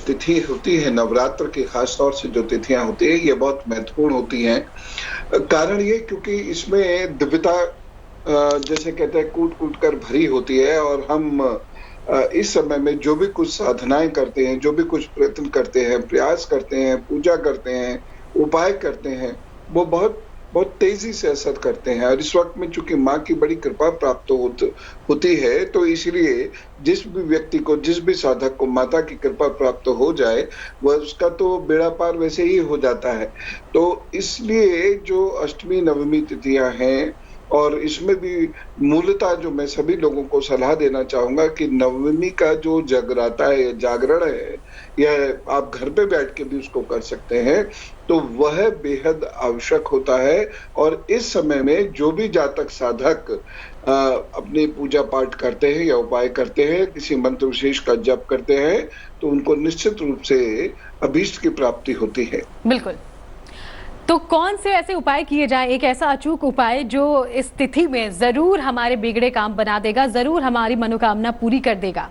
तिथि होती है नवरात्र की, खास तौर से जो तिथियां होती है, ये बहुत महत्वपूर्ण होती हैं। कारण ये क्योंकि इसमें दिव्यता जैसे कहते हैं कूट कूट कर भरी होती है और हम इस समय में जो भी कुछ साधनाएं करते हैं, जो भी कुछ प्रयत्न करते हैं, प्रयास करते हैं, पूजा करते हैं, उपाय करते हैं, वो बहुत बहुत तेजी से असर करते हैं। और इस वक्त में चूंकि माँ की बड़ी कृपा प्राप्त होती है, तो इसलिए जिस भी व्यक्ति को, जिस भी साधक को माता की कृपा प्राप्त हो जाए, वह उसका तो बेड़ा पार वैसे ही हो जाता है। तो इसलिए जो अष्टमी नवमी तिथियां हैं, और इसमें भी मूलतः जो मैं सभी लोगों को सलाह देना चाहूंगा कि नवमी का जो जगराता है, जागरण है, यह आप घर पे बैठ के भी उसको कर सकते हैं, तो वह बेहद आवश्यक होता है। और इस समय में जो भी जातक साधक अपनी पूजा पाठ करते हैं या उपाय करते हैं, किसी मंत्र विशेष का जप करते हैं, तो उनको निश्चित रूप से अभीष्ट की प्राप्ति होती है। बिल्कुल। तो कौन से ऐसे उपाय किए जाए, एक ऐसा अचूक उपाय जो इस तिथि में जरूर हमारे बिगड़े काम बना देगा, जरूर हमारी मनोकामना पूरी कर देगा?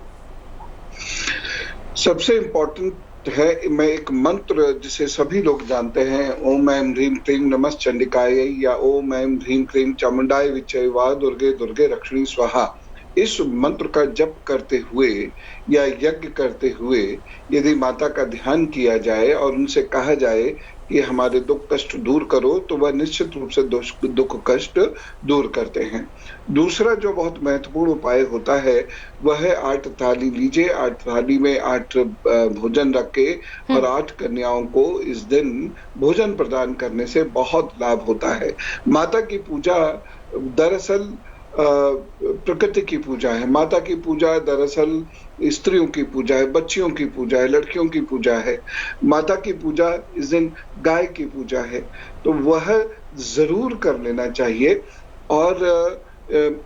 सबसे इम्पोर्टेंट है, मैं एक मंत्र जिसे सभी लोग जानते हैं, ओम ऐं ह्रीं क्लीं नमः चंडिकायै या ओम ऐं ह्रीं क्लीं चामुंडाय विच्चै वा दुर्गे दुर्गे रक्षिणी स्वाहा। इस मंत्र का जप करते हुए या यज्ञ करते हुए यदि माता का ध्यान किया जाए और उनसे कहा जाए कि हमारे दुख कष्ट दूर करो, तो वह निश्चित रूप से दुख कष्ट दूर करते हैं। दूसरा जो बहुत महत्वपूर्ण उपाय होता है वह है 8 थाली लीजिए, 8 थाली में 8 भोजन रख के और 8 कन्याओं को इस दिन भोजन प्रदान करने से बहुत लाभ होता है। माता की पूजा दरअसल प्रकृति की पूजा है। माता की पूजा दरअसल स्त्रियों की पूजा है, बच्चियों की पूजा है, लड़कियों की पूजा है। माता की पूजा इस दिन गाय की पूजा है, तो वह जरूर कर लेना चाहिए। और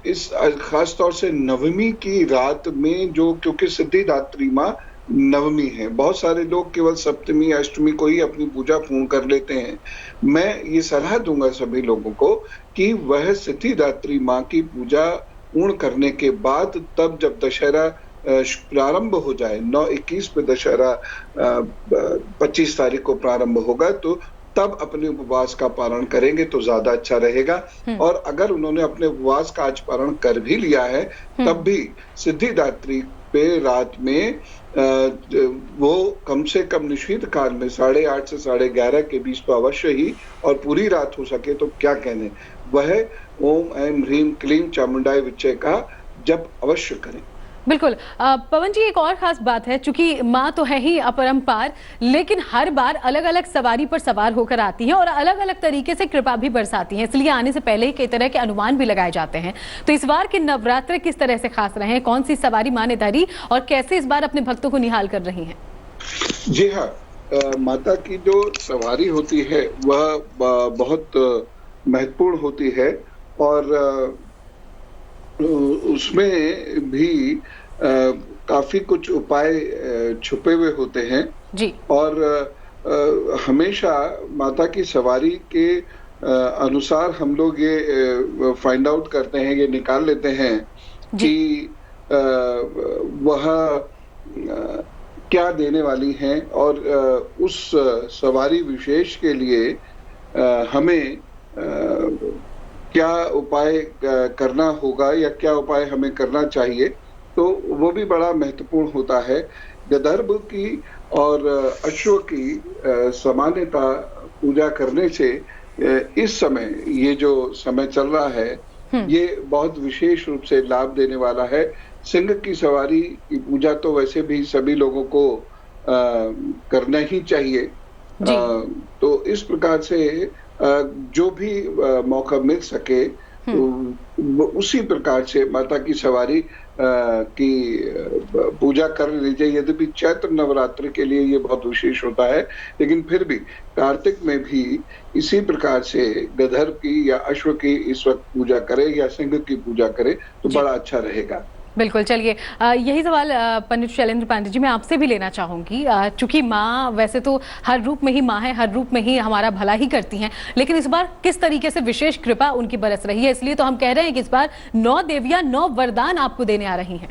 इस खास तौर से नवमी की रात में, जो क्योंकि सिद्धिदात्री माँ नवमी है, बहुत सारे लोग केवल सप्तमी अष्टमी को ही अपनी पूजा पूर्ण कर लेते हैं। मैं ये सलाह दूंगा सभी लोगों को कि वह सिद्धिदात्री माँ की पूजा पूर्ण करने के बाद, तब जब दशहरा प्रारंभ हो जाए, 9-21 पे दशहरा 25 तारीख को प्रारंभ होगा, तो तब अपने उपवास का पारण करेंगे तो ज्यादा अच्छा रहेगा। और अगर उन्होंने अपने उपवास का आज पारण कर भी लिया है, तब भी सिद्धिदात्री पे रात में वो कम से कम निशीथ काल में 8:30 से 11:30 के बीच तो अवश्य ही, और पूरी रात हो सके तो क्या कहने, वह ओम ऐं ह्रीं क्लीं चामुंडाय विच्चै का जप अवश्य करें। बिल्कुल। पवन जी, एक और खास बात है, चूंकि माँ तो है ही अपरंपार, लेकिन हर बार अलग अलग सवारी पर सवार होकर आती हैं और अलग अलग तरीके से कृपा भी बरसाती हैं, इसलिए आने से पहले ही कई तरह के अनुमान भी लगाए जाते हैं। तो इस बार के नवरात्र किस तरह से खास रहे हैं, कौन सी सवारी माँ ने धरी और कैसे इस बार अपने भक्तों को निहाल कर रही हैं? जी हाँ, माता की जो सवारी होती है वह बहुत महत्वपूर्ण होती है, और उसमें भी काफी कुछ उपाय छुपे हुए होते हैं जी। और हमेशा माता की सवारी के अनुसार हम लोग ये फाइंड आउट करते हैं, ये निकाल लेते हैं कि वह क्या देने वाली हैं और उस सवारी विशेष के लिए हमें क्या उपाय करना होगा या क्या उपाय हमें करना चाहिए, तो वो भी बड़ा महत्वपूर्ण होता है। गंधर्व की और अश्व की सामान्यतः पूजा करने से इस समय, ये जो समय चल रहा है, ये बहुत विशेष रूप से लाभ देने वाला है। सिंह की सवारी की पूजा तो वैसे भी सभी लोगों को करना ही चाहिए। तो इस प्रकार से जो भी मौका मिल सके तो उसी प्रकार से माता की सवारी की पूजा कर लीजिए। यद्यपि चैत्र नवरात्र के लिए ये बहुत विशेष होता है, लेकिन फिर भी कार्तिक में भी इसी प्रकार से गंधर्व की या अश्व की इस वक्त पूजा करें या सिंह की पूजा करें तो बड़ा अच्छा रहेगा। बिल्कुल। चलिए, यही सवाल पंडित शैलेंद्र पांडे जी मैं आपसे भी लेना चाहूंगी। चूंकि माँ वैसे तो हर रूप में ही माँ है, हर रूप में ही हमारा भला ही करती हैं, लेकिन इस बार किस तरीके से विशेष कृपा उनकी बरस रही है, इसलिए तो हम कह रहे हैं कि इस बार 9 देवियां 9 वरदान आपको देने आ रही हैं।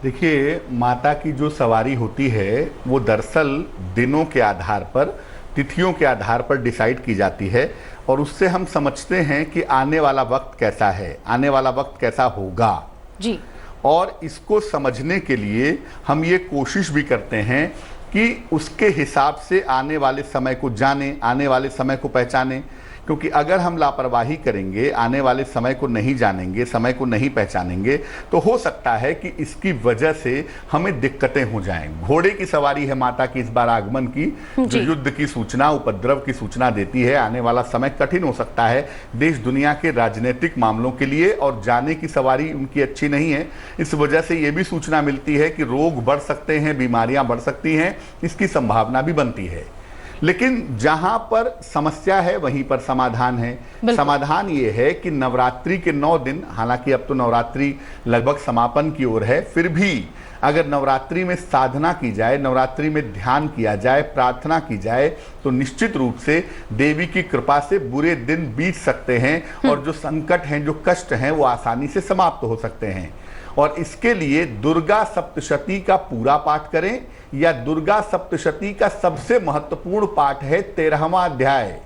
देखिए, माता की जो सवारी होती है वो दरअसल दिनों के आधार पर, तिथियों के आधार पर डिसाइड की जाती है और उससे हम समझते हैं कि आने वाला वक्त कैसा है, आने वाला वक्त कैसा होगा जी। और इसको समझने के लिए हम ये कोशिश भी करते हैं कि उसके हिसाब से आने वाले समय को जाने, आने वाले समय को पहचाने। क्योंकि अगर हम लापरवाही करेंगे, आने वाले समय को नहीं जानेंगे, समय को नहीं पहचानेंगे, तो हो सकता है कि इसकी वजह से हमें दिक्कतें हो जाएं। घोड़े की सवारी है माता की इस बार आगमन की, जो युद्ध की सूचना, उपद्रव की सूचना देती है। आने वाला समय कठिन हो सकता है देश दुनिया के राजनीतिक मामलों के लिए, और जाने की सवारी उनकी अच्छी नहीं है। इस वजह से ये भी सूचना मिलती है कि रोग बढ़ सकते हैं, बीमारियां बढ़ सकती हैं, इसकी संभावना भी बनती है। लेकिन जहां पर समस्या है वहीं पर समाधान है। समाधान ये है कि नवरात्रि के 9 दिन, हालांकि अब तो नवरात्रि लगभग समापन की ओर है, फिर भी अगर नवरात्रि में साधना की जाए, नवरात्रि में ध्यान किया जाए, प्रार्थना की जाए, तो निश्चित रूप से देवी की कृपा से बुरे दिन बीत सकते हैं और जो संकट हैं, जो कष्ट हैं, वो आसानी से समाप्त हो सकते हैं। और इसके लिए दुर्गा सप्तशती का पूरा पाठ करें, या दुर्गा सप्तशती का सबसे महत्वपूर्ण पाठ है 13वां अध्याय।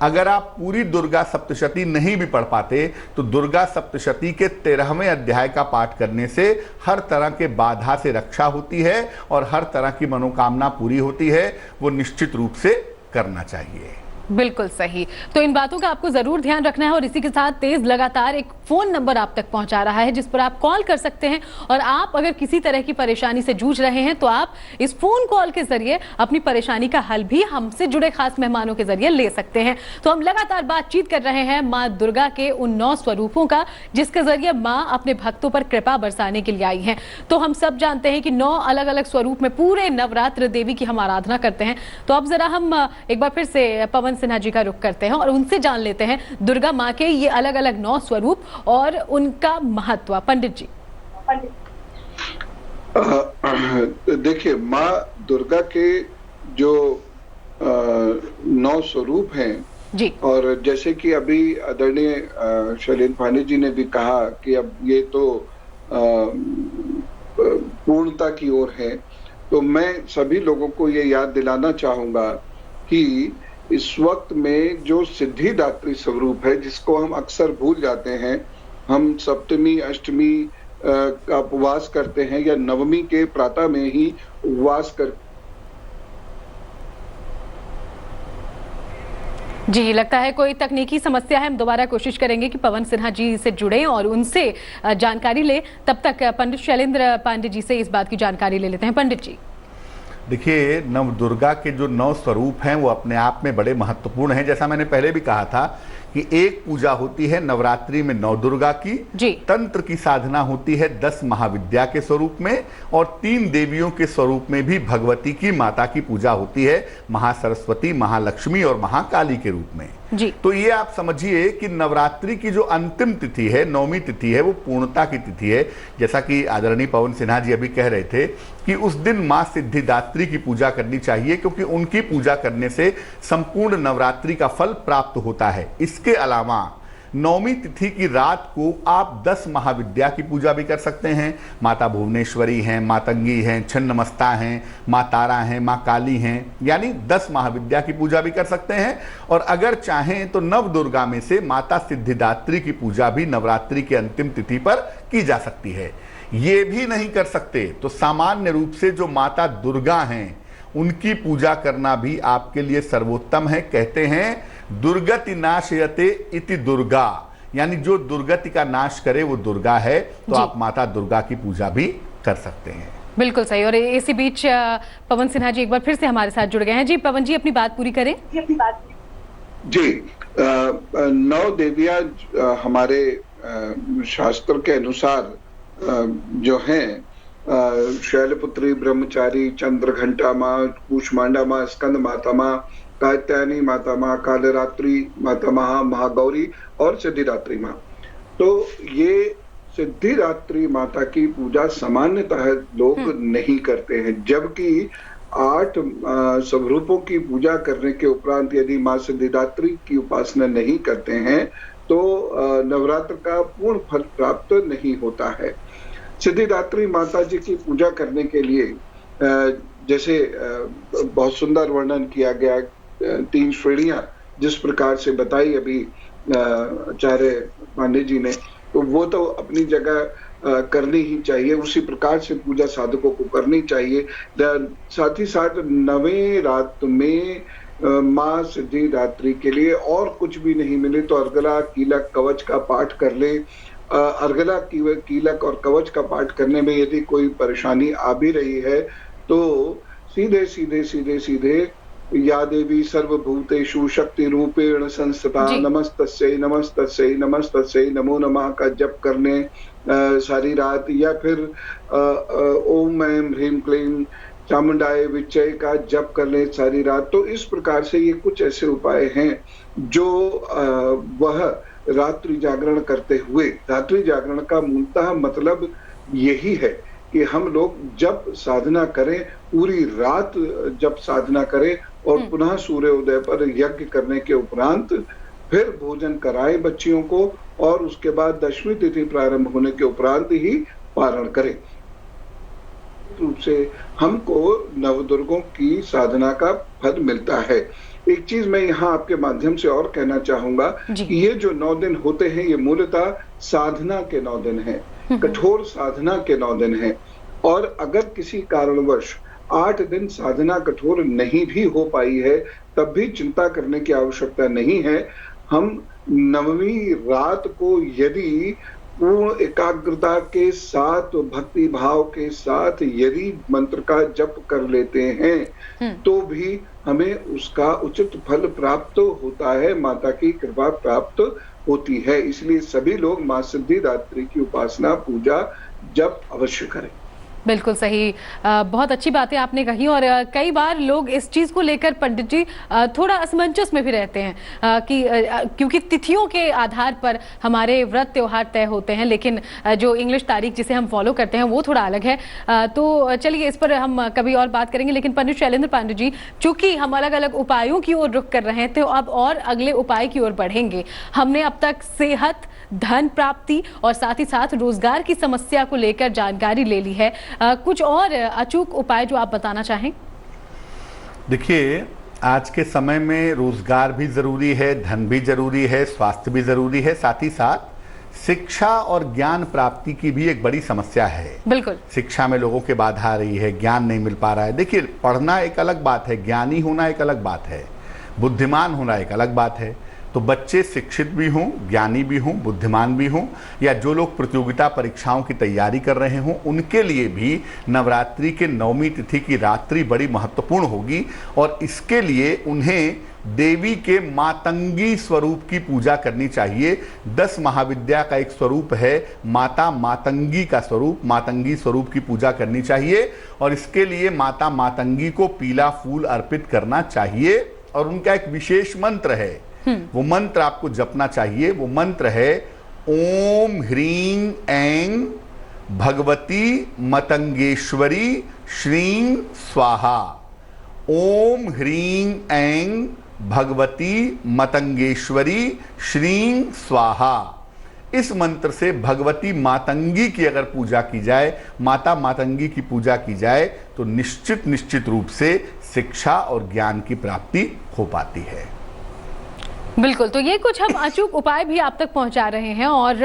अगर आप पूरी दुर्गा सप्तशती नहीं भी पढ़ पाते तो दुर्गा सप्तशती के 13वें अध्याय का पाठ करने से हर तरह के बाधा से रक्षा होती है और हर तरह की मनोकामना पूरी होती है। वो निश्चित रूप से करना चाहिए। बिल्कुल सही। तो इन बातों का आपको जरूर ध्यान रखना है। और इसी के साथ तेज लगातार एक फोन नंबर आप तक पहुंचा रहा है जिस पर आप कॉल कर सकते हैं, और आप अगर किसी तरह की परेशानी से जूझ रहे हैं तो आप इस फोन कॉल के जरिए अपनी परेशानी का हल भी हमसे जुड़े खास मेहमानों के जरिए ले सकते हैं। तो हम लगातार बातचीत कर रहे हैं माँ दुर्गा के उन 9 स्वरूपों का जिसके जरिए माँ अपने भक्तों पर कृपा बरसाने के लिए आई हैं। तो हम सब जानते हैं कि 9 अलग अलग स्वरूप में पूरे नवरात्र देवी की हम आराधना करते हैं। तो अब जरा हम एक बार फिर से पवन सिन्हा जी का रुख करते हैं और उनसे जान लेते हैं दुर्गा माँ के ये अलग अलग 9 स्वरूप और उनका महत्व। पंडित जी। देखिए, माँ दुर्गा के जो 9 स्वरूप हैं जी, और जैसे कि अभी आदरणीय शैलेंद्र पांडे जी ने भी कहा कि अब ये तो पूर्णता की ओर है, तो मैं सभी लोगों को ये याद दिलाना चाहूंगा कि इस वक्त में जो सिद्धिदात्री स्वरूप है जिसको हम अक्सर भूल जाते हैं, हम सप्तमी अष्टमी का उपवास करते हैं या नवमी के प्रातः में ही उपवास कर। जी, लगता है कोई तकनीकी समस्या है। हम दोबारा कोशिश करेंगे कि पवन सिन्हा जी से जुड़े और उनसे जानकारी ले। तब तक पंडित शैलेंद्र पांडे जी से इस बात की जानकारी ले लेते हैं। पंडित जी, देखिए, नव दुर्गा के जो 9 स्वरूप हैं वो अपने आप में बड़े महत्वपूर्ण हैं। जैसा मैंने पहले भी कहा था कि एक पूजा होती है नवरात्रि में 9 दुर्गा की जी। तंत्र की साधना होती है 10 महाविद्या के स्वरूप में, और 3 देवियों के स्वरूप में भी भगवती की माता की पूजा होती है, महासरस्वती, महालक्ष्मी और महाकाली के रूप में जी। तो ये आप समझिए कि नवरात्रि की जो अंतिम तिथि है, 9वीं तिथि है, वो पूर्णता की तिथि है। जैसा कि आदरणीय पवन सिन्हा जी अभी कह रहे थे कि उस दिन माँ सिद्धिदात्री की पूजा करनी चाहिए, क्योंकि उनकी पूजा करने से संपूर्ण नवरात्रि का फल प्राप्त होता है। इसके अलावा नौमी तिथि की रात को आप 10 महाविद्या की पूजा भी कर सकते हैं। माता भुवनेश्वरी हैं, मातंगी हैं, छिन्नमस्ता हैं, माँ तारा हैं, माँ काली हैं, यानी 10 महाविद्या की पूजा भी कर सकते हैं। और अगर चाहें तो नव दुर्गा में से माता सिद्धिदात्री की पूजा भी नवरात्रि के अंतिम तिथि पर की जा सकती है। ये भी नहीं कर सकते तो सामान्य रूप से जो माता दुर्गा हैं उनकी पूजा करना भी आपके लिए सर्वोत्तम है। कहते हैं दुर्गति नाशयते इति दुर्गा, यानी जो दुर्गति का नाश करे वो दुर्गा है। तो आप माता दुर्गा की पूजा भी कर सकते हैं। बिल्कुल सही। और इसी बीच पवन सिन्हा जी एक बार फिर से हमारे साथ जुड़ गए हैं। जी पवन जी, अपनी बात पूरी करें। जी, 9 देवियां हमारे शास्त्र के अनुसार जो हैं, शैलपुत्री, ब्रह्मचारी, चंद्रघंटा माँ, कूष्मांडा माँ, स्कंद माता माँ, कात्यायनी माता माँ, कालरात्रि माता माँ, महागौरी और सिद्धिदात्री माँ। तो ये सिद्धिदात्री माता की पूजा सामान्यतः लोग नहीं करते हैं, जबकि 8 स्वरूपों की पूजा करने के उपरांत यदि माँ सिद्धिदात्री की उपासना नहीं करते हैं तो नवरात्र का पूर्ण फल प्राप्त नहीं होता है। सिद्धिदात्री माता जी की पूजा करने के लिए जैसे बहुत सुंदर वर्णन किया गया, 3 श्रेणियां जिस प्रकार से बताई अभी आचार्य पांडे जी ने, तो वो तो अपनी जगह करनी ही चाहिए। उसी प्रकार से पूजा साधकों को करनी चाहिए। साथ ही साथ 9वें रात में माँ सिद्धिदात्री के लिए और कुछ भी नहीं मिले तो अर्गला, कीलक, कवच का पाठ कर ले। अर्गला, कीलक और कवच का पाठ करने में यदि कोई परेशानी आ भी रही है तो सीधे या देवी सर्वभूतेषु शक्ति रूपेण संस्थिता नमस्तस्यै नमस्तस्यै नमस्तस्यै नमो नमः का जप करने सारी रात, या फिर ओम ऐं ह्रीं क्लीं चामुंडाय विच्चय का जप कर ले सारी रात। तो इस प्रकार से ये कुछ ऐसे उपाय हैं जो वह रात्रि जागरण करते हुए, रात्रि जागरण का मूलतः मतलब यही है कि हम लोग जब साधना करें, पूरी रात जब साधना करें और पुनः सूर्योदय पर यज्ञ करने के उपरांत फिर भोजन कराएं बच्चियों को, और उसके बाद 10वीं तिथि प्रारंभ होने के उपरांत ही पारण करें। रूप से हमको नवदुर्गों की साधना का फल मिलता है। एक चीज मैं यहाँ आपके माध्यम से और कहना चाहूंगा कि ये जो 9 दिन होते हैं ये मूलतः साधना के 9 दिन हैं, कठोर साधना के 9 दिन हैं। और अगर किसी कारणवश 8 दिन साधना कठोर नहीं भी हो पाई है तब भी चिंता करने की आवश्यकता नहीं है। हम 9वीं रात को यदि पूर्ण एकाग्रता के साथ, भक्ति भाव के साथ यदि मंत्र का जप कर लेते हैं तो भी हमें उसका उचित फल प्राप्त होता है, माता की कृपा प्राप्त होती है। इसलिए सभी लोग माँ सिद्धिदात्री की उपासना, पूजा, जप अवश्य करें। बिल्कुल सही। बहुत अच्छी बातें आपने कही। और कई बार लोग इस चीज़ को लेकर पंडित जी थोड़ा असमंजस में भी रहते हैं कि क्योंकि तिथियों के आधार पर हमारे व्रत त्योहार तय होते हैं, लेकिन जो इंग्लिश तारीख जिसे हम फॉलो करते हैं वो थोड़ा अलग है। तो चलिए इस पर हम कभी और बात करेंगे। लेकिन पंडित शैलेंद्र पांडे जी, चूंकि हम अलग अलग उपायों की ओर रुख कर रहे थे, अब और अगले उपाय की ओर बढ़ेंगे। हमने अब तक सेहत, धन प्राप्ति और साथ ही साथ रोजगार की समस्या को लेकर जानकारी ले ली है। कुछ और अचूक उपाय जो आप बताना चाहें? देखिए, आज के समय में रोजगार भी जरूरी है, धन भी जरूरी है, स्वास्थ्य भी जरूरी है, साथ ही साथ शिक्षा और ज्ञान प्राप्ति की भी एक बड़ी समस्या है। बिल्कुल, शिक्षा में लोगों के बाधा आ रही है, ज्ञान नहीं मिल पा रहा है। देखिए, पढ़ना एक अलग बात है, ज्ञानी होना एक अलग बात है, बुद्धिमान होना एक अलग बात है। तो बच्चे शिक्षित भी हों, ज्ञानी भी हों, बुद्धिमान भी हों, या जो लोग प्रतियोगिता परीक्षाओं की तैयारी कर रहे हों, उनके लिए भी नवरात्रि के 9वीं तिथि की रात्रि बड़ी महत्वपूर्ण होगी। और इसके लिए उन्हें देवी के मातंगी स्वरूप की पूजा करनी चाहिए। 10 महाविद्या का एक स्वरूप है माता मातंगी का स्वरूप, मातंगी स्वरूप की पूजा करनी चाहिए। और इसके लिए माता मातंगी को पीला फूल अर्पित करना चाहिए। और उनका एक विशेष मंत्र है, वो मंत्र आपको जपना चाहिए। वो मंत्र है ओम ह्रीं ऐं भगवती मतंगेश्वरी श्रीं स्वाहा। ओम ह्रीं ऐं भगवती मतंगेश्वरी श्रीं स्वाहा। इस मंत्र से भगवती मातंगी की अगर पूजा की जाए, माता मातंगी की पूजा की जाए, तो निश्चित रूप से शिक्षा और ज्ञान की प्राप्ति हो पाती है। बिल्कुल, तो ये कुछ हम अचूक उपाय भी आप तक पहुंचा रहे हैं और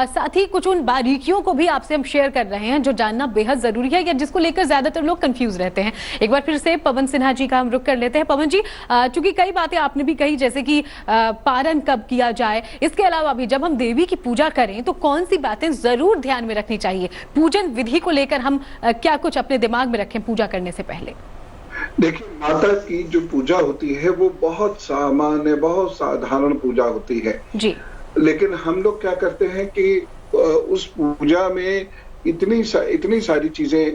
साथ ही कुछ उन बारीकियों को भी आपसे हम शेयर कर रहे हैं जो जानना बेहद जरूरी है या जिसको लेकर ज्यादातर लोग कंफ्यूज रहते हैं। एक बार फिर से पवन सिन्हा जी का हम रुख कर लेते हैं। पवन जी, चूंकि कई बातें आपने भी कही, जैसे कि पारण कब किया जाए, इसके अलावा भी जब हम देवी की पूजा करें तो कौन सी बातें जरूर ध्यान में रखनी चाहिए, पूजन विधि को लेकर हम क्या कुछ अपने दिमाग में रखें पूजा करने से पहले? देखिए, माता की जो पूजा होती है वो बहुत सामान्य, बहुत साधारण पूजा होती है जी। लेकिन हम लोग क्या करते हैं कि उस पूजा में इतनी सारी चीजें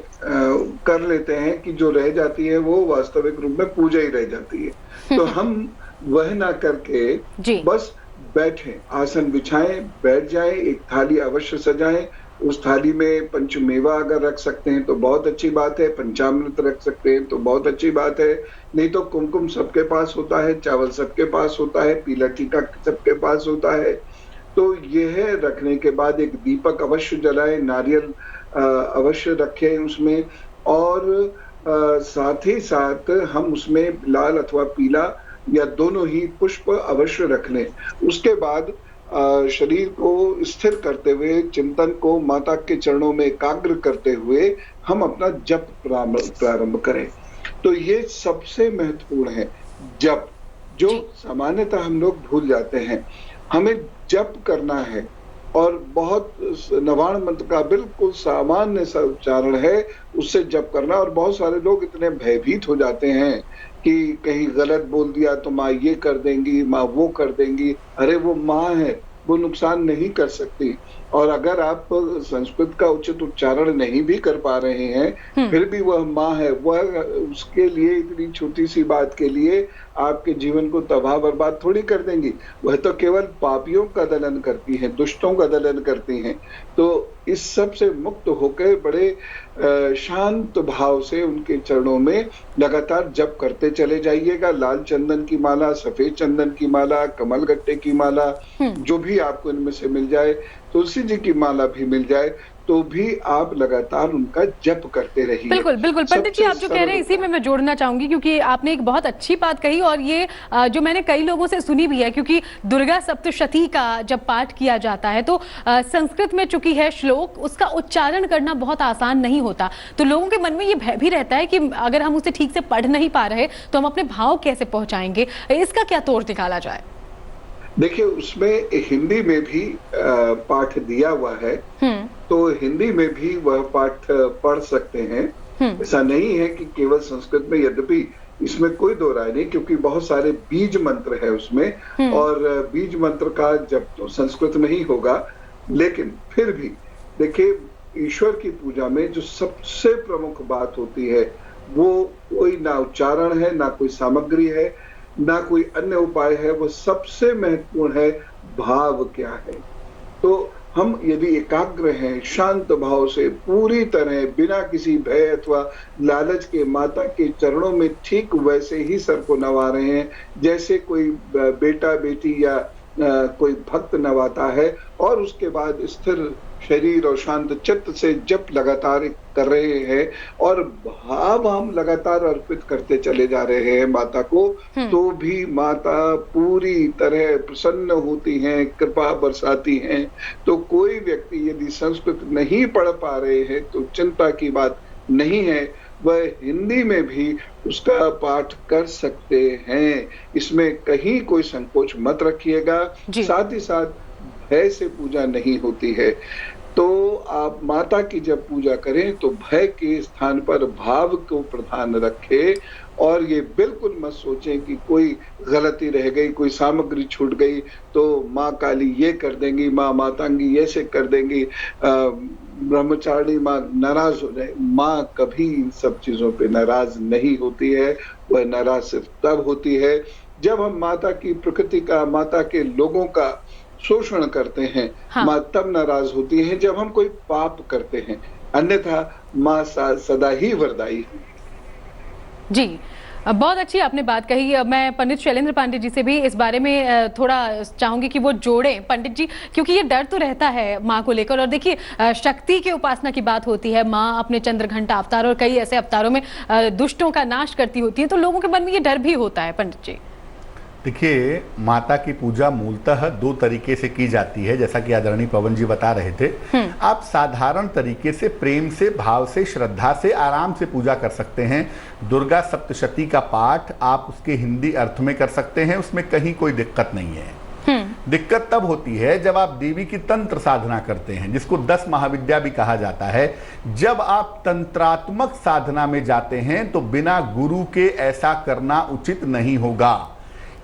कर लेते हैं कि जो रह जाती है वो वास्तविक रूप में पूजा ही रह जाती है। तो हम वह ना करके बस बैठे, आसन बिछाएं, बैठ जाएं, एक थाली अवश्य सजाएं, उस थाली में पंचमेवा अगर रख सकते हैं तो बहुत अच्छी बात है, पंचामृत रख सकते हैं तो बहुत अच्छी बात है, नहीं तो कुमकुम सबके पास होता है, चावल सबके पास होता है, पीला टीका सबके पास होता है। तो यह रखने के बाद एक दीपक अवश्य जलाएं, नारियल अवश्य रखें उसमें, और साथ ही साथ हम उसमें लाल अथवा पीला या दोनों ही पुष्प अवश्य रख लें। उसके बाद शरीर को स्थिर करते हुए, चिंतन को माता के चरणों में एकाग्र करते हुए हम अपना जप प्रारंभ करें। तो ये सबसे महत्वपूर्ण है, जप, जो सामान्यतः हम लोग भूल जाते हैं। हमें जप करना है और बहुत नवाण मंत्र का बिल्कुल सामान्य सा उच्चारण है, उससे जप करना। और बहुत सारे लोग इतने भयभीत हो जाते हैं कि कहीं गलत बोल दिया तो माँ ये कर देंगी, माँ वो कर देंगी। अरे वो माँ है, वो नुकसान नहीं कर सकती। और अगर आप संस्कृत का उचित उच्चारण नहीं भी कर पा रहे हैं, फिर भी वह माँ है, वह उसके लिए इतनी छोटी सी बात के लिए आपके जीवन को तबाह बर्बाद थोड़ी कर देंगी। वह तो केवल पापियों का दलन करती हैं, दुष्टों का दलन करती हैं। तो इस सब से मुक्त होकर बड़े शांत भाव से उनके चरणों में लगातार जप करते चले जाइएगा। लाल चंदन की माला, सफेद चंदन की माला, कमल गट्टे की माला, जो भी आपको इनमें से मिल जाए, तुलसी जी की माला भी मिल जाए, तो भी आप लगातार उनका जप करते रहिए। बिल्कुल बिल्कुल पंडित जी, आप जो कह रहे हैं इसी में मैं जोड़ना चाहूंगी, क्योंकि आपने एक बहुत अच्छी बात कही और ये जो मैंने कई लोगों से सुनी भी है, क्योंकि दुर्गा सप्तशती का जब पाठ किया जाता है तो संस्कृत में चूंकि है श्लोक, उसका उच्चारण करना बहुत आसान नहीं होता। तो लोगों के मन में ये भय भी रहता है कि अगर हम उसे ठीक से पढ़ नहीं पा रहे तो हम अपने भाव कैसे पहुंचाएंगे, इसका क्या तोड़ निकाला जाए? देखिए, उसमें हिंदी में भी पाठ दिया हुआ है, तो हिंदी में भी वह पाठ पढ़ सकते हैं। ऐसा नहीं है कि केवल संस्कृत में, यद्यपि इसमें कोई दो राय नहीं, क्योंकि बहुत सारे बीज मंत्र है उसमें, और बीज मंत्र का जब तो संस्कृत में ही होगा। लेकिन फिर भी देखिए, ईश्वर की पूजा में जो सबसे प्रमुख बात होती है वो कोई ना उच्चारण है, ना कोई सामग्री है, ना कोई अन्य उपाय है, वो सबसे महत्वपूर्ण है भाव क्या है। तो हम यदि एकाग्र हैं, शांत भाव से पूरी तरह बिना किसी भय अथवा लालच के माता के चरणों में ठीक वैसे ही सर को नवा रहे हैं जैसे कोई बेटा बेटी या कोई भक्त नवाता है, और उसके बाद स्थिर शरीर और शांत चित्त से जप लगातार कर रहे हैं और भाव हम लगातार अर्पित करते चले जा रहे हैं माता को, तो भी माता पूरी तरह प्रसन्न होती हैं, कृपा बरसाती हैं। तो कोई व्यक्ति यदि संस्कृत नहीं पढ़ पा रहे हैं तो चिंता की बात नहीं है, वह हिंदी में भी उसका पाठ कर सकते हैं। इसमें कहीं कोई संकोच मत रखिएगा। साथ ही साथ भय से पूजा नहीं होती है। तो आप माता की जब पूजा करें तो भय के स्थान पर भाव को प्रधान रखें, और ये बिल्कुल मत सोचें कि कोई गलती रह गई, कोई सामग्री छूट गई तो माँ काली ये कर देंगी, माँ मातंगी ऐसे कर देंगी, ब्रह्मचारिणी माँ नाराज हो जाए। माँ कभी इन सब चीजों पे नाराज नहीं होती है। वह नाराज सिर्फ तब होती है जब हम माता की प्रकृति का, माता के लोगों का शोषण करते हैं। माँ तब नाराज होती है जब हम कोई पाप करते हैं, अन्यथा माँ सदा ही वरदायी है। जी, बहुत अच्छी आपने बात कही। मैं पंडित शैलेंद्र पांडे जी से भी इस बारे में थोड़ा चाहूंगी कि वो जोड़ें पंडित जी, क्योंकि ये डर तो रहता है माँ को लेकर। और देखिए शक्ति के उपासना की बात होती है, माँ अपने चंद्रघंटा अवतार और कई ऐसे अवतारों में दुष्टों का नाश करती होती है, तो लोगों के मन में ये डर भी होता है पंडित जी। देखिए, माता की पूजा मूलतः दो तरीके से की जाती है, जैसा कि आदरणीय पवन जी बता रहे थे। आप साधारण तरीके से प्रेम से, भाव से, श्रद्धा से, आराम से पूजा कर सकते हैं। दुर्गा सप्तशती का पाठ आप उसके हिंदी अर्थ में कर सकते हैं, उसमें कहीं कोई दिक्कत नहीं है। दिक्कत तब होती है जब आप देवी की तंत्र साधना करते हैं, जिसको 10 महाविद्या भी कहा जाता है। जब आप तंत्रात्मक साधना में जाते हैं तो बिना गुरु के ऐसा करना उचित नहीं होगा,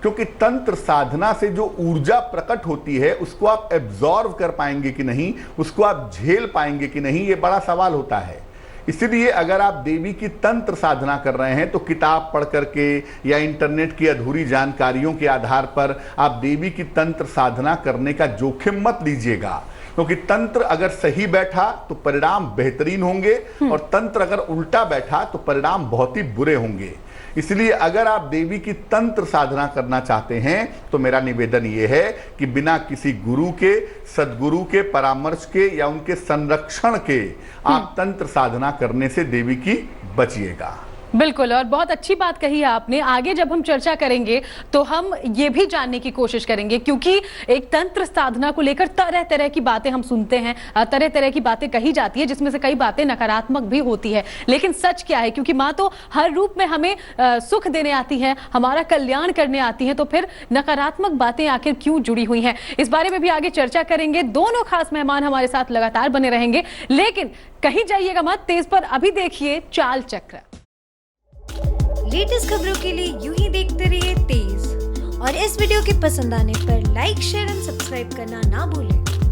क्योंकि तंत्र साधना से जो ऊर्जा प्रकट होती है उसको आप एब्जॉर्व कर पाएंगे कि नहीं, उसको आप झेल पाएंगे कि नहीं, ये बड़ा सवाल होता है। इसलिए अगर आप देवी की तंत्र साधना कर रहे हैं तो किताब पढ़ करके या इंटरनेट की अधूरी जानकारियों के आधार पर आप देवी की तंत्र साधना करने का जोखिम मत लीजिएगा, क्योंकि तंत्र अगर सही बैठा तो परिणाम बेहतरीन होंगे और तंत्र अगर उल्टा बैठा तो परिणाम बहुत ही बुरे होंगे। इसलिए अगर आप देवी की तंत्र साधना करना चाहते हैं तो मेरा निवेदन यह है कि बिना किसी गुरु के, सदगुरु के परामर्श के या उनके संरक्षण के आप तंत्र साधना करने से देवी की बचिएगा। बिल्कुल, और बहुत अच्छी बात कही है आपने। आगे जब हम चर्चा करेंगे तो हम ये भी जानने की कोशिश करेंगे, क्योंकि एक तंत्र साधना को लेकर तरह तरह की बातें हम सुनते हैं, तरह तरह की बातें कही जाती है, जिसमें से कई बातें नकारात्मक भी होती है। लेकिन सच क्या है, क्योंकि माँ तो हर रूप में हमें सुख देने आती है, हमारा कल्याण करने आती है, तो फिर नकारात्मक बातें आखिर क्यों जुड़ी हुई हैं, इस बारे में भी आगे चर्चा करेंगे। दोनों खास मेहमान हमारे साथ लगातार बने रहेंगे, लेकिन कहीं जाइएगा मत, तेज पर अभी देखिए चाल चक्र। लेटेस्ट खबरों के लिए यूं ही देखते रहिए तेज, और इस वीडियो के पसंद आने पर लाइक, शेयर एंड सब्सक्राइब करना ना भूलें।